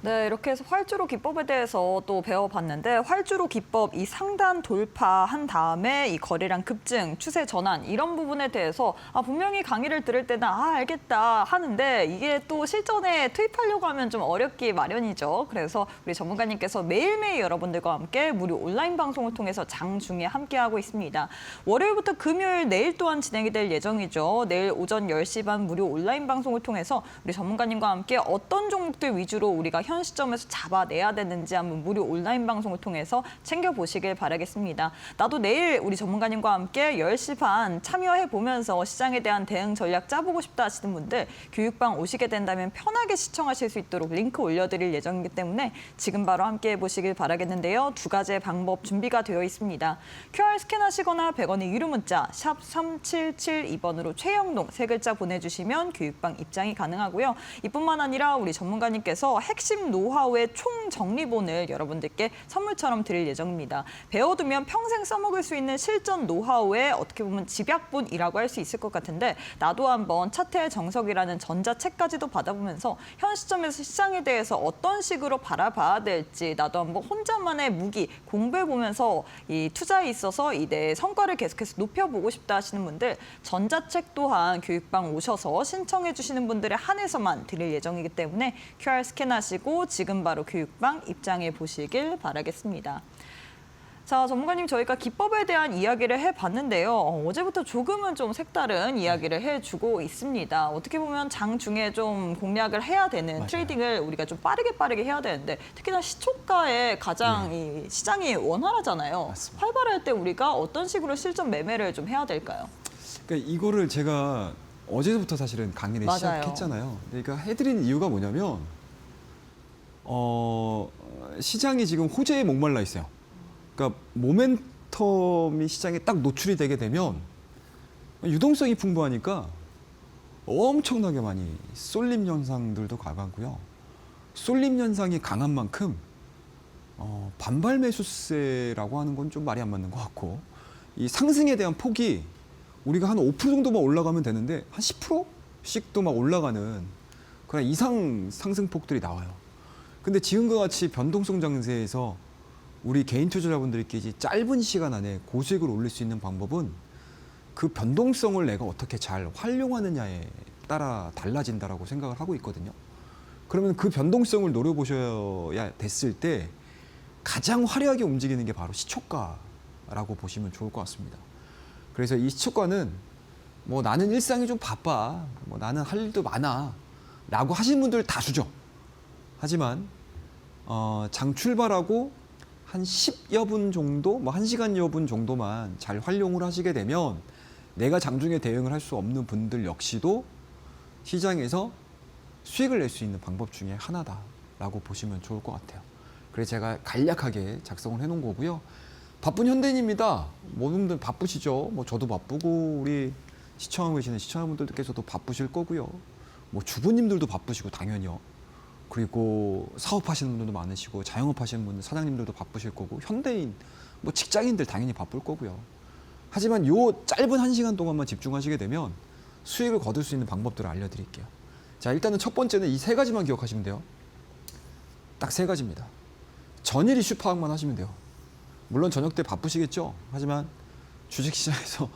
네, 이렇게 해서 활주로 기법에 대해서 또 배워봤는데 활주로 기법 이 상단 돌파한 다음에 이 거래량 급증, 추세 전환 이런 부분에 대해서 분명히 강의를 들을 때는 알겠다 하는데 이게 또 실전에 투입하려고 하면 좀 어렵기 마련이죠. 그래서 우리 전문가님께서 매일매일 여러분들과 함께 무료 온라인 방송을 통해서 장중에 함께하고 있습니다. 월요일부터 금요일 내일 또한 진행이 될 예정이죠. 내일 오전 10시 반 무료 온라인 방송을 통해서 우리 전문가님과 함께 어떤 종목들 위주로 우리가 현 시점에서 잡아내야 되는지 한번 무료 온라인 방송을 통해서 챙겨보시길 바라겠습니다. 나도 내일 우리 전문가님과 함께 10시 반 참여해보면서 시장에 대한 대응 전략 짜보고 싶다 하시는 분들 교육방 오시게 된다면 편하게 시청하실 수 있도록 링크 올려드릴 예정이기 때문에 지금 바로 함께해보시길 바라겠는데요. 두 가지의 방법 준비가 되어 있습니다. QR 스캔하시거나 100원의 유료 문자 샵 3772번으로 최영동 세 글자 보내주시면 교육방 입장이 가능하고요. 이뿐만 아니라 우리 전문가님께서 핵심 노하우의 총정리본을 여러분들께 선물처럼 드릴 예정입니다. 배워두면 평생 써먹을 수 있는 실전 노하우의 어떻게 보면 집약본이라고 할 수 있을 것 같은데 나도 한번 차트의 정석이라는 전자책까지도 받아보면서 현 시점에서 시장에 대해서 어떤 식으로 바라봐야 될지 나도 한번 혼자만의 무기 공부해보면서 이 투자에 있어서 이 내 성과를 계속해서 높여보고 싶다 하시는 분들 전자책 또한 교육방 오셔서 신청해 주시는 분들에 한해서만 드릴 예정이기 때문에 QR 스캔하시고 지금 바로 교육방 입장해 보시길 바라겠습니다. 자, 전문가님 저희가 기법에 대한 이야기를 해봤는데요. 어제부터 조금은 좀 색다른 이야기를 해주고 있습니다. 어떻게 보면 장중에 좀 공략을 해야 되는 맞아요. 트레이딩을 우리가 좀 빠르게 해야 되는데 특히나 시초가에 가장 이 시장이 원활하잖아요. 맞습니다. 활발할 때 우리가 어떤 식으로 실전 매매를 좀 해야 될까요? 그러니까 이거를 제가 어제부터 사실은 강의를 맞아요. 시작했잖아요. 그러니까 해드리는 이유가 뭐냐면 시장이 지금 호재에 목말라 있어요. 그러니까 모멘텀이 시장에 딱 노출이 되게 되면 유동성이 풍부하니까 엄청나게 많이 쏠림 현상들도 강하고요. 쏠림 현상이 강한 만큼 반발 매수세라고 하는 건 좀 말이 안 맞는 것 같고 이 상승에 대한 폭이 우리가 한 5% 정도만 올라가면 되는데 한 10%씩도 막 올라가는 그런 이상 상승폭들이 나와요. 근데 지금과 같이 변동성 장세에서 우리 개인 투자자분들끼리 짧은 시간 안에 고수익을 올릴 수 있는 방법은 그 변동성을 내가 어떻게 잘 활용하느냐에 따라 달라진다라고 생각을 하고 있거든요. 그러면 그 변동성을 노려보셔야 됐을 때 가장 화려하게 움직이는 게 바로 시초가라고 보시면 좋을 것 같습니다. 그래서 이 시초가는 뭐 나는 일상이 좀 바빠, 뭐 나는 할 일도 많아 라고 하신 분들 다수죠. 하지만 장 출발하고 한 10여 분 정도, 뭐 1시간여 분 정도만 잘 활용을 하시게 되면 내가 장중에 대응을 할 수 없는 분들 역시도 시장에서 수익을 낼 수 있는 방법 중에 하나다라고 보시면 좋을 것 같아요. 그래서 제가 간략하게 작성을 해놓은 거고요. 바쁜 현대인입니다. 모든 분들 바쁘시죠. 뭐 저도 바쁘고 우리 시청하고 계시는 시청자분들께서도 바쁘실 거고요. 뭐 주부님들도 바쁘시고 당연히요. 그리고 사업하시는 분들도 많으시고 자영업하시는 분들 사장님들도 바쁘실 거고 현대인 뭐 직장인들 당연히 바쁠 거고요. 하지만 요 짧은 1시간 동안만 집중하시게 되면 수익을 거둘 수 있는 방법들을 알려드릴게요. 자, 일단은 첫 번째는 이 3가지만 기억하시면 돼요. 딱 3가지입니다. 전일 이슈 파악만 하시면 돼요. 물론 저녁 때 바쁘시겠죠. 하지만 주식시장에서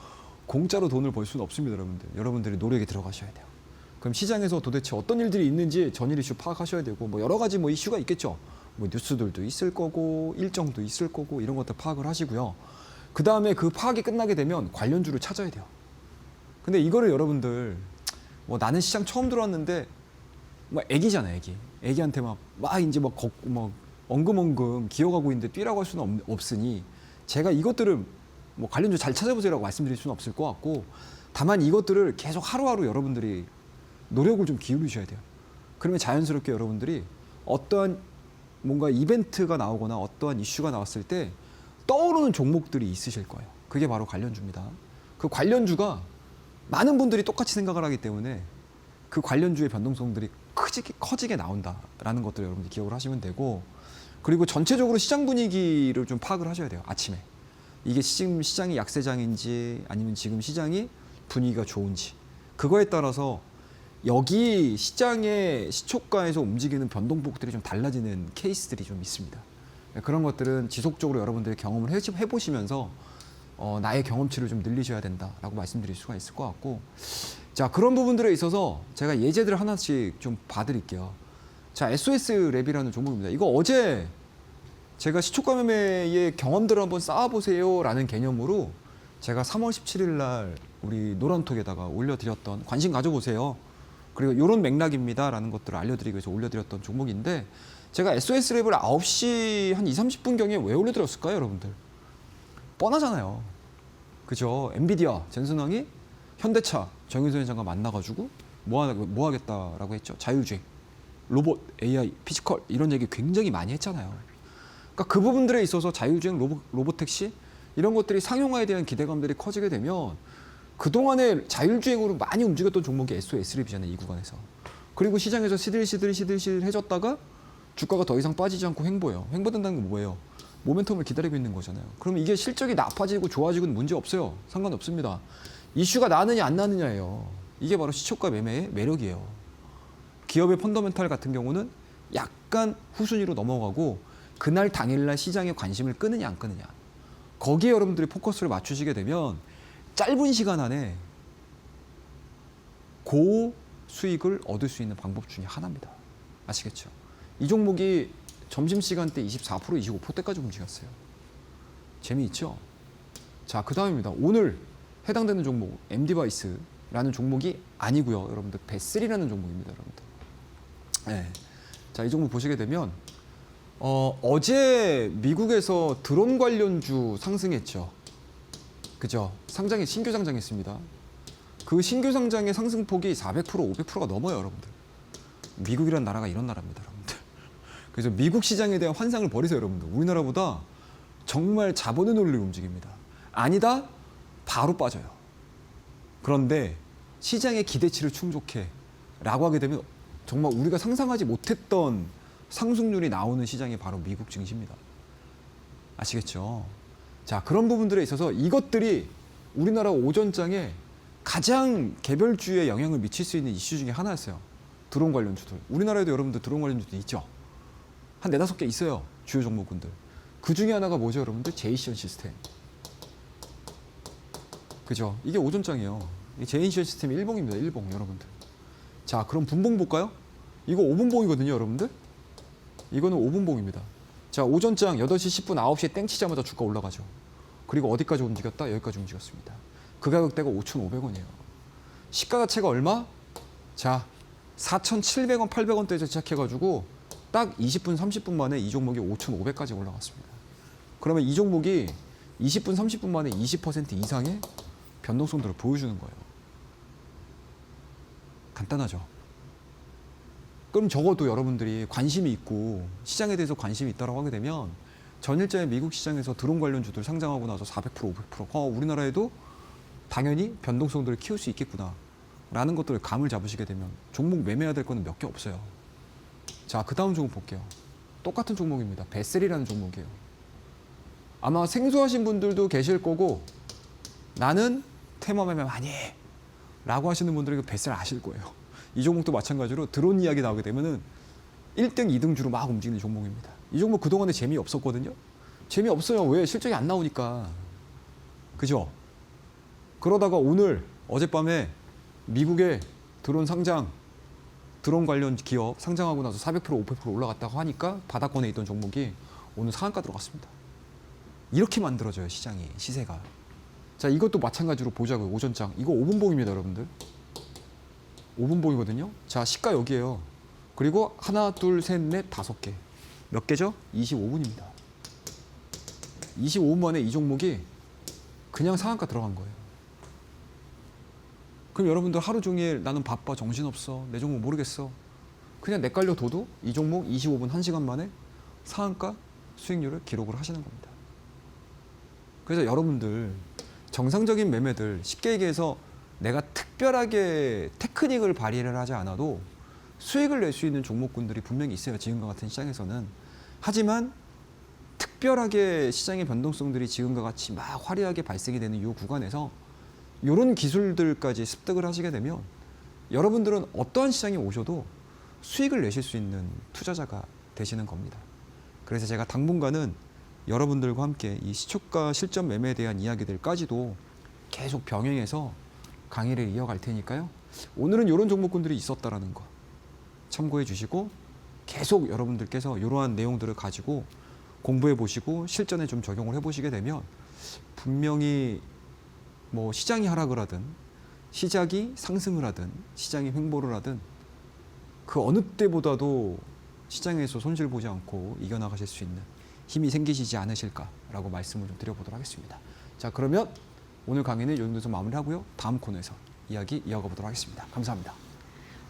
공짜로 돈을 벌 수는 없습니다. 여러분들. 여러분들이 노력에 들어가셔야 돼요. 그럼 시장에서 도대체 어떤 일들이 있는지 전일 이슈 파악하셔야 되고 뭐 여러 가지 뭐 이슈가 있겠죠. 뭐 뉴스들도 있을 거고 일정도 있을 거고 이런 것들 파악을 하시고요. 그 다음에 그 파악이 끝나게 되면 관련주를 찾아야 돼요. 근데 이거를 여러분들 뭐 나는 시장 처음 들어왔는데 뭐 애기잖아, 애기. 애기한테 막 이제 막 엉금엉금 기어가고 있는데 뛰라고 할 수는 없으니 제가 이것들을 뭐 관련주 잘 찾아보세요라고 말씀드릴 수는 없을 것 같고 다만 이것들을 계속 하루하루 여러분들이 노력을 좀 기울이셔야 돼요. 그러면 자연스럽게 여러분들이 어떠한 뭔가 이벤트가 나오거나 어떠한 이슈가 나왔을 때 떠오르는 종목들이 있으실 거예요. 그게 바로 관련주입니다. 그 관련주가 많은 분들이 똑같이 생각을 하기 때문에 그 관련주의 변동성들이 커지게 나온다라는 것들을 여러분들이 기억을 하시면 되고 그리고 전체적으로 시장 분위기를 좀 파악을 하셔야 돼요. 아침에. 이게 지금 시장이 약세장인지 아니면 지금 시장이 분위기가 좋은지 그거에 따라서 여기 시장의 시초가에서 움직이는 변동폭들이 좀 달라지는 케이스들이 좀 있습니다. 그런 것들은 지속적으로 여러분들이 경험을 해보시면서 나의 경험치를 좀 늘리셔야 된다라고 말씀드릴 수가 있을 것 같고, 자, 그런 부분들에 있어서 제가 예제들을 하나씩 좀 봐드릴게요. 자, SOS 랩이라는 종목입니다. 이거 어제 제가 시초가 매매의 경험들을 한번 쌓아보세요라는 개념으로 제가 3월 17일 날 우리 노란톡에다가 올려드렸던, 관심 가져보세요. 그리고 이런 맥락입니다라는 것들을 알려드리기 위해서 올려드렸던 종목인데, 제가 SOS 랩을 9시 한 20, 30분경에 왜 올려드렸을까요, 여러분들? 뻔하잖아요. 그죠? 엔비디아, 젠슨왕이 현대차, 정윤선 회장과 만나가지고 뭐 하겠다라고 했죠? 자율주행, 로봇, AI, 피지컬 이런 얘기 굉장히 많이 했잖아요. 그러니까 그 부분들에 있어서 자율주행, 로봇택시 이런 것들이 상용화에 대한 기대감들이 커지게 되면 그동안에 자율주행으로 많이 움직였던 종목이 SOS랩이잖아요, 이 구간에서. 그리고 시장에서 시들시들해졌다가 주가가 더 이상 빠지지 않고 횡보해요. 횡보된다는 건 뭐예요? 모멘텀을 기다리고 있는 거잖아요. 그러면 이게 실적이 나빠지고 좋아지고는 문제 없어요. 상관없습니다. 이슈가 나느냐 안 나느냐예요. 이게 바로 시초가 매매의 매력이에요. 기업의 펀더멘탈 같은 경우는 약간 후순위로 넘어가고 그날 당일날 시장에 관심을 끄느냐 안 끄느냐. 거기에 여러분들이 포커스를 맞추시게 되면 짧은 시간 안에 고 수익을 얻을 수 있는 방법 중에 하나입니다. 아시겠죠? 이 종목이 점심시간 때 24%, 25%대까지 움직였어요. 재미있죠? 자, 그 다음입니다. 오늘 해당되는 종목, M디바이스라는 종목이 아니고요. 여러분들, 베슬이라는 종목입니다. 여러분들. 네. 자, 이 종목 보시게 되면 어제 미국에서 드론 관련주 상승했죠. 그죠? 신규 상장했습니다. 그 신규 상장의 상승폭이 400%, 500%가 넘어요, 여러분들. 미국이란 나라가 이런 나라입니다, 여러분들. 그래서 미국 시장에 대한 환상을 버리세요, 여러분들. 우리나라보다 정말 자본의 논리로 움직입니다. 아니다? 바로 빠져요. 그런데 시장의 기대치를 충족해 라고 하게 되면 정말 우리가 상상하지 못했던 상승률이 나오는 시장이 바로 미국 증시입니다. 아시겠죠? 자, 그런 부분들에 있어서 이것들이 우리나라 오전장에 가장 개별주에 영향을 미칠 수 있는 이슈 중에 하나였어요. 드론 관련주들. 우리나라에도 여러분들 드론 관련주들 있죠? 한 4, 5개 있어요. 주요 종목군들. 그 중에 하나가 뭐죠, 여러분들? 제이션 시스템. 그죠? 이게 오전장이에요. 이 제이션 시스템이 일봉입니다. 일봉, 여러분들. 자, 그럼 분봉 볼까요? 이거 5분봉이거든요, 여러분들. 이거는 5분봉입니다. 자, 오전장 8시 10분, 9시에 땡 치자마자 주가 올라가죠. 그리고 어디까지 움직였다? 여기까지 움직였습니다. 그 가격대가 5,500원이에요. 시가 자체가 얼마? 자, 4,700원, 800원대에서 시작해가지고 딱 20분, 30분 만에 이 종목이 5,500까지 올라갔습니다. 그러면 이 종목이 20분, 30분 만에 20% 이상의 변동성들을 보여주는 거예요. 간단하죠. 그럼 적어도 여러분들이 관심이 있고 시장에 대해서 관심이 있다고 하게 되면 전일자의 미국 시장에서 드론 관련주들 상장하고 나서 400%, 500% 우리나라에도 당연히 변동성들을 키울 수 있겠구나 라는 것들을 감을 잡으시게 되면 종목 매매해야 될 거는 몇 개 없어요. 자, 그 다음 종목 볼게요. 똑같은 종목입니다. 베셀이라는 종목이에요. 아마 생소하신 분들도 계실 거고 나는 테마 매매 많이 해 라고 하시는 분들이 베셀 아실 거예요. 이 종목도 마찬가지로 드론 이야기 나오게 되면은 1등, 2등 주로 막 움직이는 종목입니다. 이 종목 그동안에 재미없었거든요. 재미없어요. 왜? 실적이 안 나오니까. 그죠? 그러다가 오늘 어젯밤에 미국의 드론 상장, 드론 관련 기업 상장하고 나서 400%, 500% 올라갔다고 하니까 바닥권에 있던 종목이 오늘 상한가 들어갔습니다. 이렇게 만들어져요, 시장이, 시세가. 자, 이것도 마찬가지로 보자고요. 오전장. 이거 5분봉입니다, 여러분들. 5분봉이거든요. 자, 시가 여기에요. 그리고 하나, 둘, 셋, 넷, 5개. 몇 개죠? 25분입니다. 25분 만에 이 종목이 그냥 상한가 들어간 거예요. 그럼 여러분들 하루 종일 나는 바빠, 정신없어, 내 종목 모르겠어. 그냥 헷갈려 둬도 이 종목 25분 1시간 만에 상한가 수익률을 기록을 하시는 겁니다. 그래서 여러분들 정상적인 매매들, 쉽게 얘기해서 내가 특별하게 테크닉을 발휘를 하지 않아도 수익을 낼 수 있는 종목군들이 분명히 있어요. 지금과 같은 시장에서는. 하지만 특별하게 시장의 변동성들이 지금과 같이 막 화려하게 발생이 되는 이 구간에서 이런 기술들까지 습득을 하시게 되면 여러분들은 어떠한 시장에 오셔도 수익을 내실 수 있는 투자자가 되시는 겁니다. 그래서 제가 당분간은 여러분들과 함께 이 시초가 실전 매매에 대한 이야기들까지도 계속 병행해서 강의를 이어갈 테니까요. 오늘은 이런 종목군들이 있었다라는 거 참고해 주시고 계속 여러분들께서 이러한 내용들을 가지고 공부해 보시고 실전에 좀 적용을 해 보시게 되면 분명히 뭐 시장이 하락을 하든 시장이 상승을 하든 시장이 횡보를 하든 그 어느 때보다도 시장에서 손실 보지 않고 이겨나가실 수 있는 힘이 생기시지 않으실까라고 말씀을 좀 드려보도록 하겠습니다. 자, 그러면 오늘 강의는 이 정도에서 마무리하고요. 다음 코너에서 이야기 이어가 보도록 하겠습니다. 감사합니다.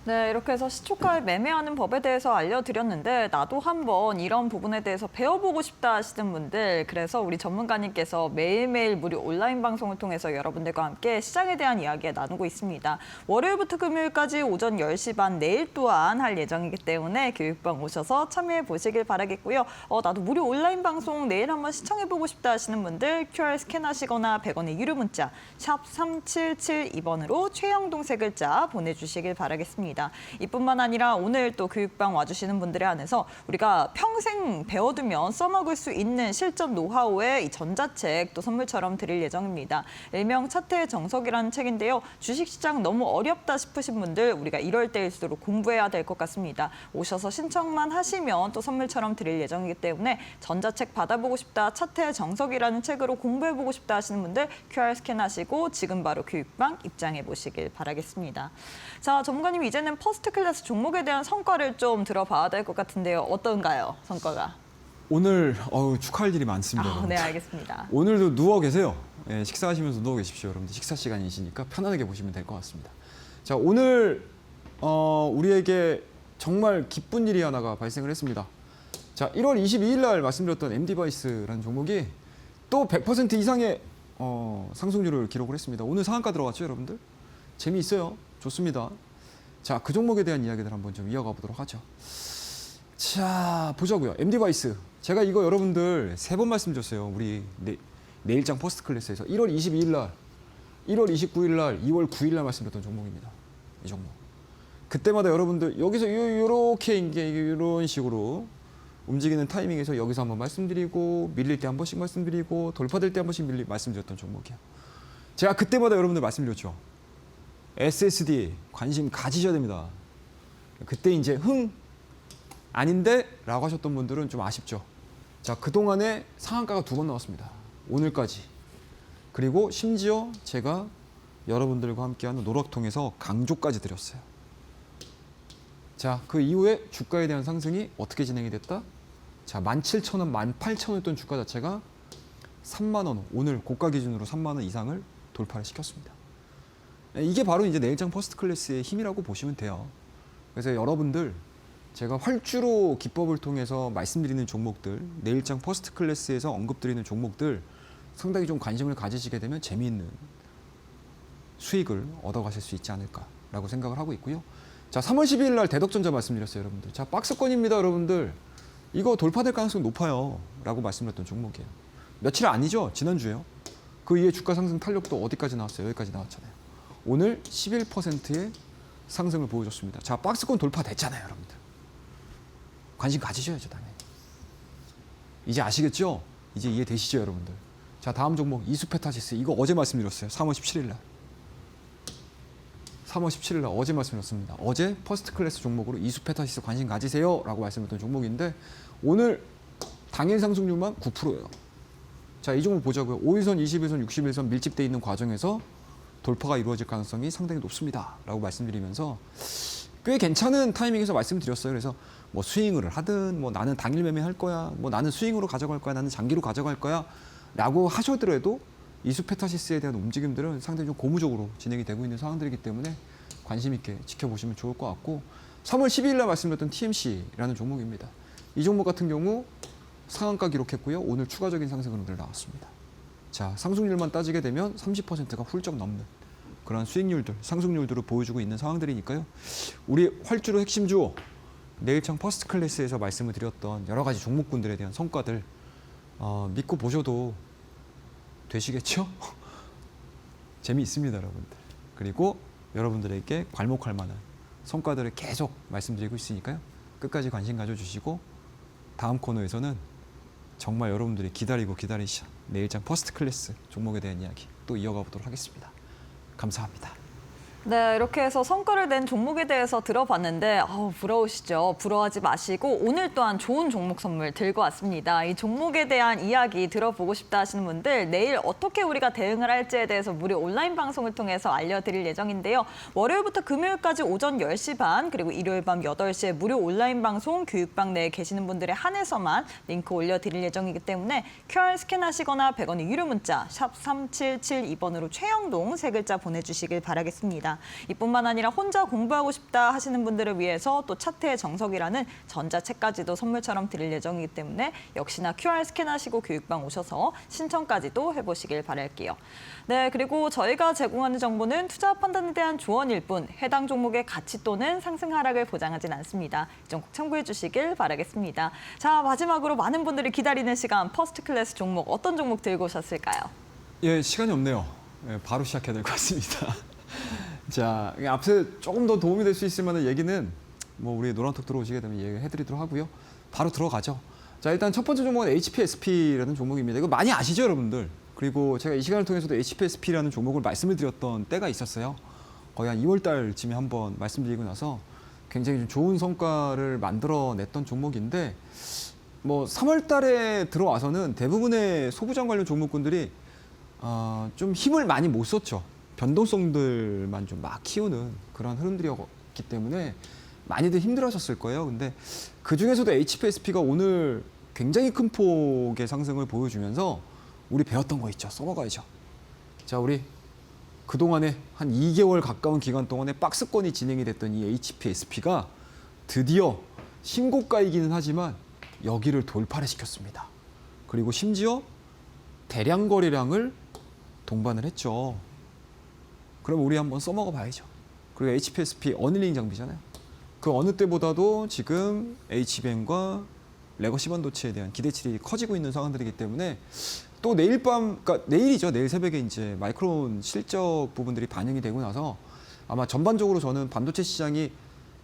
네, 이렇게 해서 시초가를 매매하는 법에 대해서 알려드렸는데 나도 한번 이런 부분에 대해서 배워보고 싶다 하시는 분들, 그래서 우리 전문가님께서 매일매일 무료 온라인 방송을 통해서 여러분들과 함께 시장에 대한 이야기 나누고 있습니다. 월요일부터 금요일까지 오전 10시 반 내일 또한 할 예정이기 때문에 교육방 오셔서 참여해 보시길 바라겠고요. 나도 무료 온라인 방송 내일 한번 시청해보고 싶다 하시는 분들 QR 스캔하시거나 100원의 유료 문자 샵 3772번으로 최영동 세 글자 보내주시길 바라겠습니다. 이뿐만 아니라 오늘 또 교육방 와주시는 분들에 한해서 우리가 평생 배워두면 써먹을 수 있는 실전 노하우의 이 전자책 또 선물처럼 드릴 예정입니다. 일명 차트의 정석이라는 책인데요. 주식시장 너무 어렵다 싶으신 분들 우리가 이럴 때일수록 공부해야 될 것 같습니다. 오셔서 신청만 하시면 또 선물처럼 드릴 예정이기 때문에 전자책 받아보고 싶다, 차트의 정석이라는 책으로 공부해보고 싶다 하시는 분들 QR 스캔하시고 지금 바로 교육방 입장해 보시길 바라겠습니다. 자, 전문가님 이제는 퍼스트 클래스 종목에 대한 성과를 좀 들어봐야 될 것 같은데요. 어떤가요, 성과가? 오늘 축하할 일이 많습니다. 네, 알겠습니다. 오늘도 누워 계세요. 예, 식사하시면서 누워 계십시오. 여러분들 식사 시간이시니까 편안하게 보시면 될 것 같습니다. 자, 오늘 우리에게 정말 기쁜 일이 하나가 발생을 했습니다. 자, 1월 22일 날 말씀드렸던 MD바이스라는 종목이 또 100% 이상의 상승률을 기록을 했습니다. 오늘 상한가 들어왔죠, 여러분들? 재미있어요. 좋습니다. 자, 그 종목에 대한 이야기들 한번 좀 이어가 보도록 하죠. 자, 보자고요. MD바이스. 제가 이거 여러분들 3번 말씀드렸어요. 우리 내일장 퍼스트 클래스에서 1월 22일 날, 1월 29일 날, 2월 9일 날 말씀드렸던 종목입니다. 이 종목. 그때마다 여러분들 여기서 이렇게 이런 식으로 움직이는 타이밍에서 여기서 한번 말씀드리고 밀릴 때 한 번씩 말씀드리고 돌파될 때 한 번씩 말씀드렸던 종목이에요. 제가 그때마다 여러분들 말씀드렸죠. SSD 관심 가지셔야 됩니다. 그때 이제 아닌데 라고 하셨던 분들은 좀 아쉽죠. 자, 그동안에 상한가가 2번 나왔습니다. 오늘까지. 그리고 심지어 제가 여러분들과 함께하는 노력통에서 강조까지 드렸어요. 자, 그 이후에 주가에 대한 상승이 어떻게 진행이 됐다? 자, 17,000원, 18,000원이었던 주가 자체가 3만 원, 오늘 고가 기준으로 3만 원 이상을 돌파를 시켰습니다. 이게 바로 이제 내일장 퍼스트 클래스의 힘이라고 보시면 돼요. 그래서 여러분들 제가 활주로 기법을 통해서 말씀드리는 종목들, 내일장 퍼스트 클래스에서 언급드리는 종목들 상당히 좀 관심을 가지시게 되면 재미있는 수익을 얻어가실 수 있지 않을까라고 생각을 하고 있고요. 자, 3월 12일 날 대덕전자 말씀드렸어요, 여러분들. 자, 박스권입니다, 여러분들. 이거 돌파될 가능성이 높아요 라고 말씀드렸던 종목이에요. 며칠 아니죠? 지난주에요. 그 이후에 주가 상승 탄력도 어디까지 나왔어요? 여기까지 나왔잖아요. 오늘 11%의 상승을 보여줬습니다. 자, 박스권 돌파됐잖아요, 여러분들. 관심 가지셔야죠, 당연히. 이제 아시겠죠? 이제 이해되시죠, 여러분들? 자, 다음 종목 이수페타시스. 이거 어제 말씀드렸어요. 3월 17일 날. 3월 17일 날 어제 말씀드렸습니다. 어제 퍼스트 클래스 종목으로 이수페타시스 관심 가지세요 라고 말씀드렸던 종목인데 오늘 당일 상승률만 9%예요. 자, 이 종목 보자고요. 5일선, 20일선, 60일선 밀집되어 있는 과정에서 돌파가 이루어질 가능성이 상당히 높습니다 라고 말씀드리면서 꽤 괜찮은 타이밍에서 말씀드렸어요. 그래서 뭐 스윙을 하든 뭐 나는 당일 매매할 거야, 뭐 나는 스윙으로 가져갈 거야, 나는 장기로 가져갈 거야 라고 하셔더라도 이수페타시스에 대한 움직임들은 상당히 좀 고무적으로 진행이 되고 있는 상황들이기 때문에 관심 있게 지켜보시면 좋을 것 같고 3월 12일 날 말씀드렸던 TMC라는 종목입니다. 이 종목 같은 경우 상한가 기록했고요. 오늘 추가적인 상승 흐름들 나왔습니다. 자, 상승률만 따지게 되면 30%가 훌쩍 넘는 그런 수익률들, 상승률들을 보여주고 있는 상황들이니까요. 우리 활주로 핵심주 내일장 퍼스트 클래스에서 말씀을 드렸던 여러 가지 종목군들에 대한 성과들 믿고 보셔도 되시겠죠? 재미있습니다, 여러분들. 그리고 여러분들에게 괄목할 만한 성과들을 계속 말씀드리고 있으니까요. 끝까지 관심 가져주시고 다음 코너에서는 정말 여러분들이 기다리고 기다리신 내일장 퍼스트 클래스 종목에 대한 이야기 또 이어가 보도록 하겠습니다. 감사합니다. 네, 이렇게 해서 성과를 낸 종목에 대해서 들어봤는데 부러우시죠? 부러워하지 마시고 오늘 또한 좋은 종목 선물 들고 왔습니다. 이 종목에 대한 이야기 들어보고 싶다 하시는 분들 내일 어떻게 우리가 대응을 할지에 대해서 무료 온라인 방송을 통해서 알려드릴 예정인데요. 월요일부터 금요일까지 오전 10시 반 그리고 일요일 밤 8시에 무료 온라인 방송 교육방 내에 계시는 분들에 한해서만 링크 올려드릴 예정이기 때문에 QR 스캔하시거나 100원의 유료 문자 샵 3772번으로 최영동 세 글자 보내주시길 바라겠습니다. 이뿐만 아니라 혼자 공부하고 싶다 하시는 분들을 위해서 또 차트의 정석이라는 전자책까지도 선물처럼 드릴 예정이기 때문에 역시나 QR 스캔하시고 교육방 오셔서 신청까지도 해보시길 바랄게요. 네, 그리고 저희가 제공하는 정보는 투자 판단에 대한 조언일 뿐 해당 종목의 가치 또는 상승 하락을 보장하진 않습니다. 이 점 꼭 참고해 주시길 바라겠습니다. 자, 마지막으로 많은 분들이 기다리는 시간 퍼스트 클래스 종목 어떤 종목 들고 오셨을까요? 예, 시간이 없네요. 예, 바로 시작해야 될 것 같습니다. 자, 앞서 조금 더 도움이 될 수 있을 만한 얘기는 뭐 우리 노란톡 들어오시게 되면 얘기해드리도록 하고요. 바로 들어가죠. 자, 일단 첫 번째 종목은 HPSP라는 종목입니다. 이거 많이 아시죠, 여러분들? 그리고 제가 이 시간을 통해서도 HPSP라는 종목을 말씀을 드렸던 때가 있었어요. 거의 한 2월 달쯤에 한번 말씀드리고 나서 굉장히 좀 좋은 성과를 만들어냈던 종목인데 뭐 3월 달에 들어와서는 대부분의 소부장 관련 종목군들이 좀 힘을 많이 못 썼죠. 변동성들만 좀 막 키우는 그런 흐름들이었기 때문에 많이들 힘들어하셨을 거예요. 근데 그 중에서도 HPSP가 오늘 굉장히 큰 폭의 상승을 보여주면서 우리 배웠던 거 있죠. 써먹어야죠. 자, 우리 그동안에 한 2개월 가까운 기간 동안에 박스권이 진행이 됐던 이 HPSP가 드디어 신고가이기는 하지만 여기를 돌파를 시켰습니다. 그리고 심지어 대량 거래량을 동반을 했죠. 그럼 우리 한번 써먹어 봐야죠. 그리고 HPSP 어닐링 장비잖아요. 그 어느 때보다도 지금 HBM과 레거시 반도체에 대한 기대치들이 커지고 있는 상황들이기 때문에 또 내일 밤, 그러니까 내일이죠. 내일 새벽에 이제 마이크론 실적 부분들이 반영이 되고 나서 아마 전반적으로 저는 반도체 시장이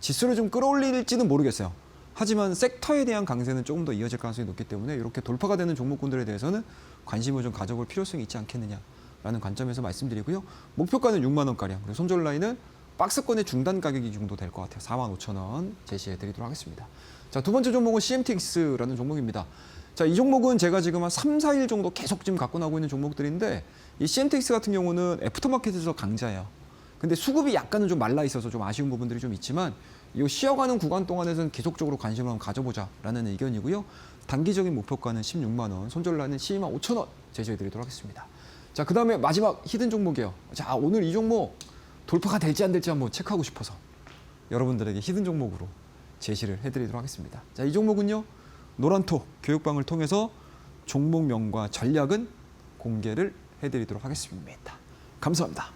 지수를 좀 끌어올릴지는 모르겠어요. 하지만 섹터에 대한 강세는 조금 더 이어질 가능성이 높기 때문에 이렇게 돌파가 되는 종목군들에 대해서는 관심을 좀 가져볼 필요성이 있지 않겠느냐라는 관점에서 말씀드리고요. 목표가는 6만 원가량, 그리고 손절 라인은 박스권의 중단 가격이 정도 될 것 같아요. 4만 5천 원 제시해 드리도록 하겠습니다. 자, 두 번째 종목은 CMTX라는 종목입니다. 자, 이 종목은 제가 지금 한 3, 4일 정도 계속 지금 갖고 나오고 있는 종목들인데 이 CMTX 같은 경우는 애프터마켓에서 강자예요. 근데 수급이 약간은 좀 말라 있어서 좀 아쉬운 부분들이 좀 있지만 이 쉬어가는 구간 동안에서는 계속적으로 관심을 한번 가져보자라는 의견이고요. 단기적인 목표가는 16만 원, 손절라는 12만 5천 원 제시해 드리도록 하겠습니다. 자, 그 다음에 마지막 히든 종목이에요. 자, 오늘 이 종목 돌파가 될지 안 될지 한번 체크하고 싶어서 여러분들에게 히든 종목으로 제시를 해드리도록 하겠습니다. 자, 이 종목은요. 노란톡 교육방을 통해서 종목명과 전략은 공개를 해드리도록 하겠습니다. 감사합니다.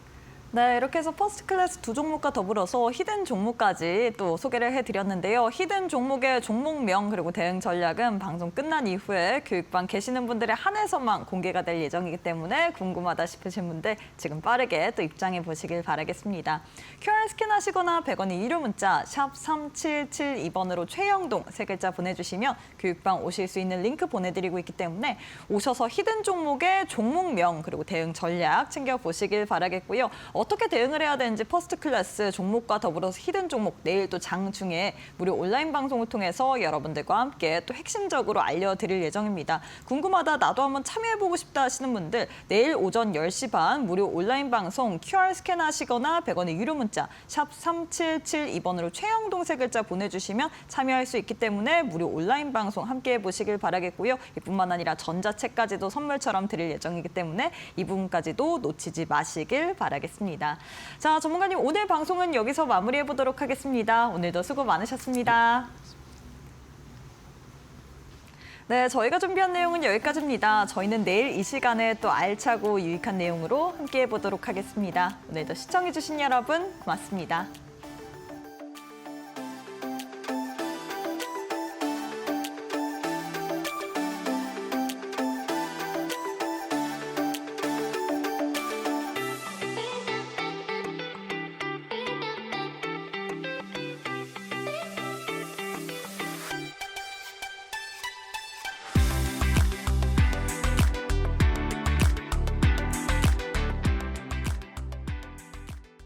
네, 이렇게 해서 퍼스트 클래스 두 종목과 더불어서 히든 종목까지 또 소개를 해드렸는데요. 히든 종목의 종목명 그리고 대응 전략은 방송 끝난 이후에 교육방 계시는 분들에 한해서만 공개가 될 예정이기 때문에 궁금하다 싶으신 분들 지금 빠르게 또 입장해 보시길 바라겠습니다. QR 스캔하시거나 100원의 유료 문자 샵 3772번으로 최영동 세 글자 보내주시면 교육방 오실 수 있는 링크 보내드리고 있기 때문에 오셔서 히든 종목의 종목명 그리고 대응 전략 챙겨보시길 바라겠고요. 어떻게 대응을 해야 되는지 퍼스트 클래스 종목과 더불어서 히든 종목 내일 또 장중에 무료 온라인 방송을 통해서 여러분들과 함께 또 핵심적으로 알려드릴 예정입니다. 궁금하다 나도 한번 참여해보고 싶다 하시는 분들 내일 오전 10시 반 무료 온라인 방송 QR 스캔하시거나 100원의 유료 문자 샵 3772번으로 최영동 세 글자 보내주시면 참여할 수 있기 때문에 무료 온라인 방송 함께 해보시길 바라겠고요. 이뿐만 아니라 전자책까지도 선물처럼 드릴 예정이기 때문에 이 부분까지도 놓치지 마시길 바라겠습니다. 자, 전문가님 오늘 방송은 여기서 마무리해 보도록 하겠습니다. 오늘도 수고 많으셨습니다. 네, 저희가 준비한 내용은 여기까지입니다. 저희는 내일 이 시간에 또 알차고 유익한 내용으로 함께해 보도록 하겠습니다. 오늘도 시청해 주신 여러분 고맙습니다.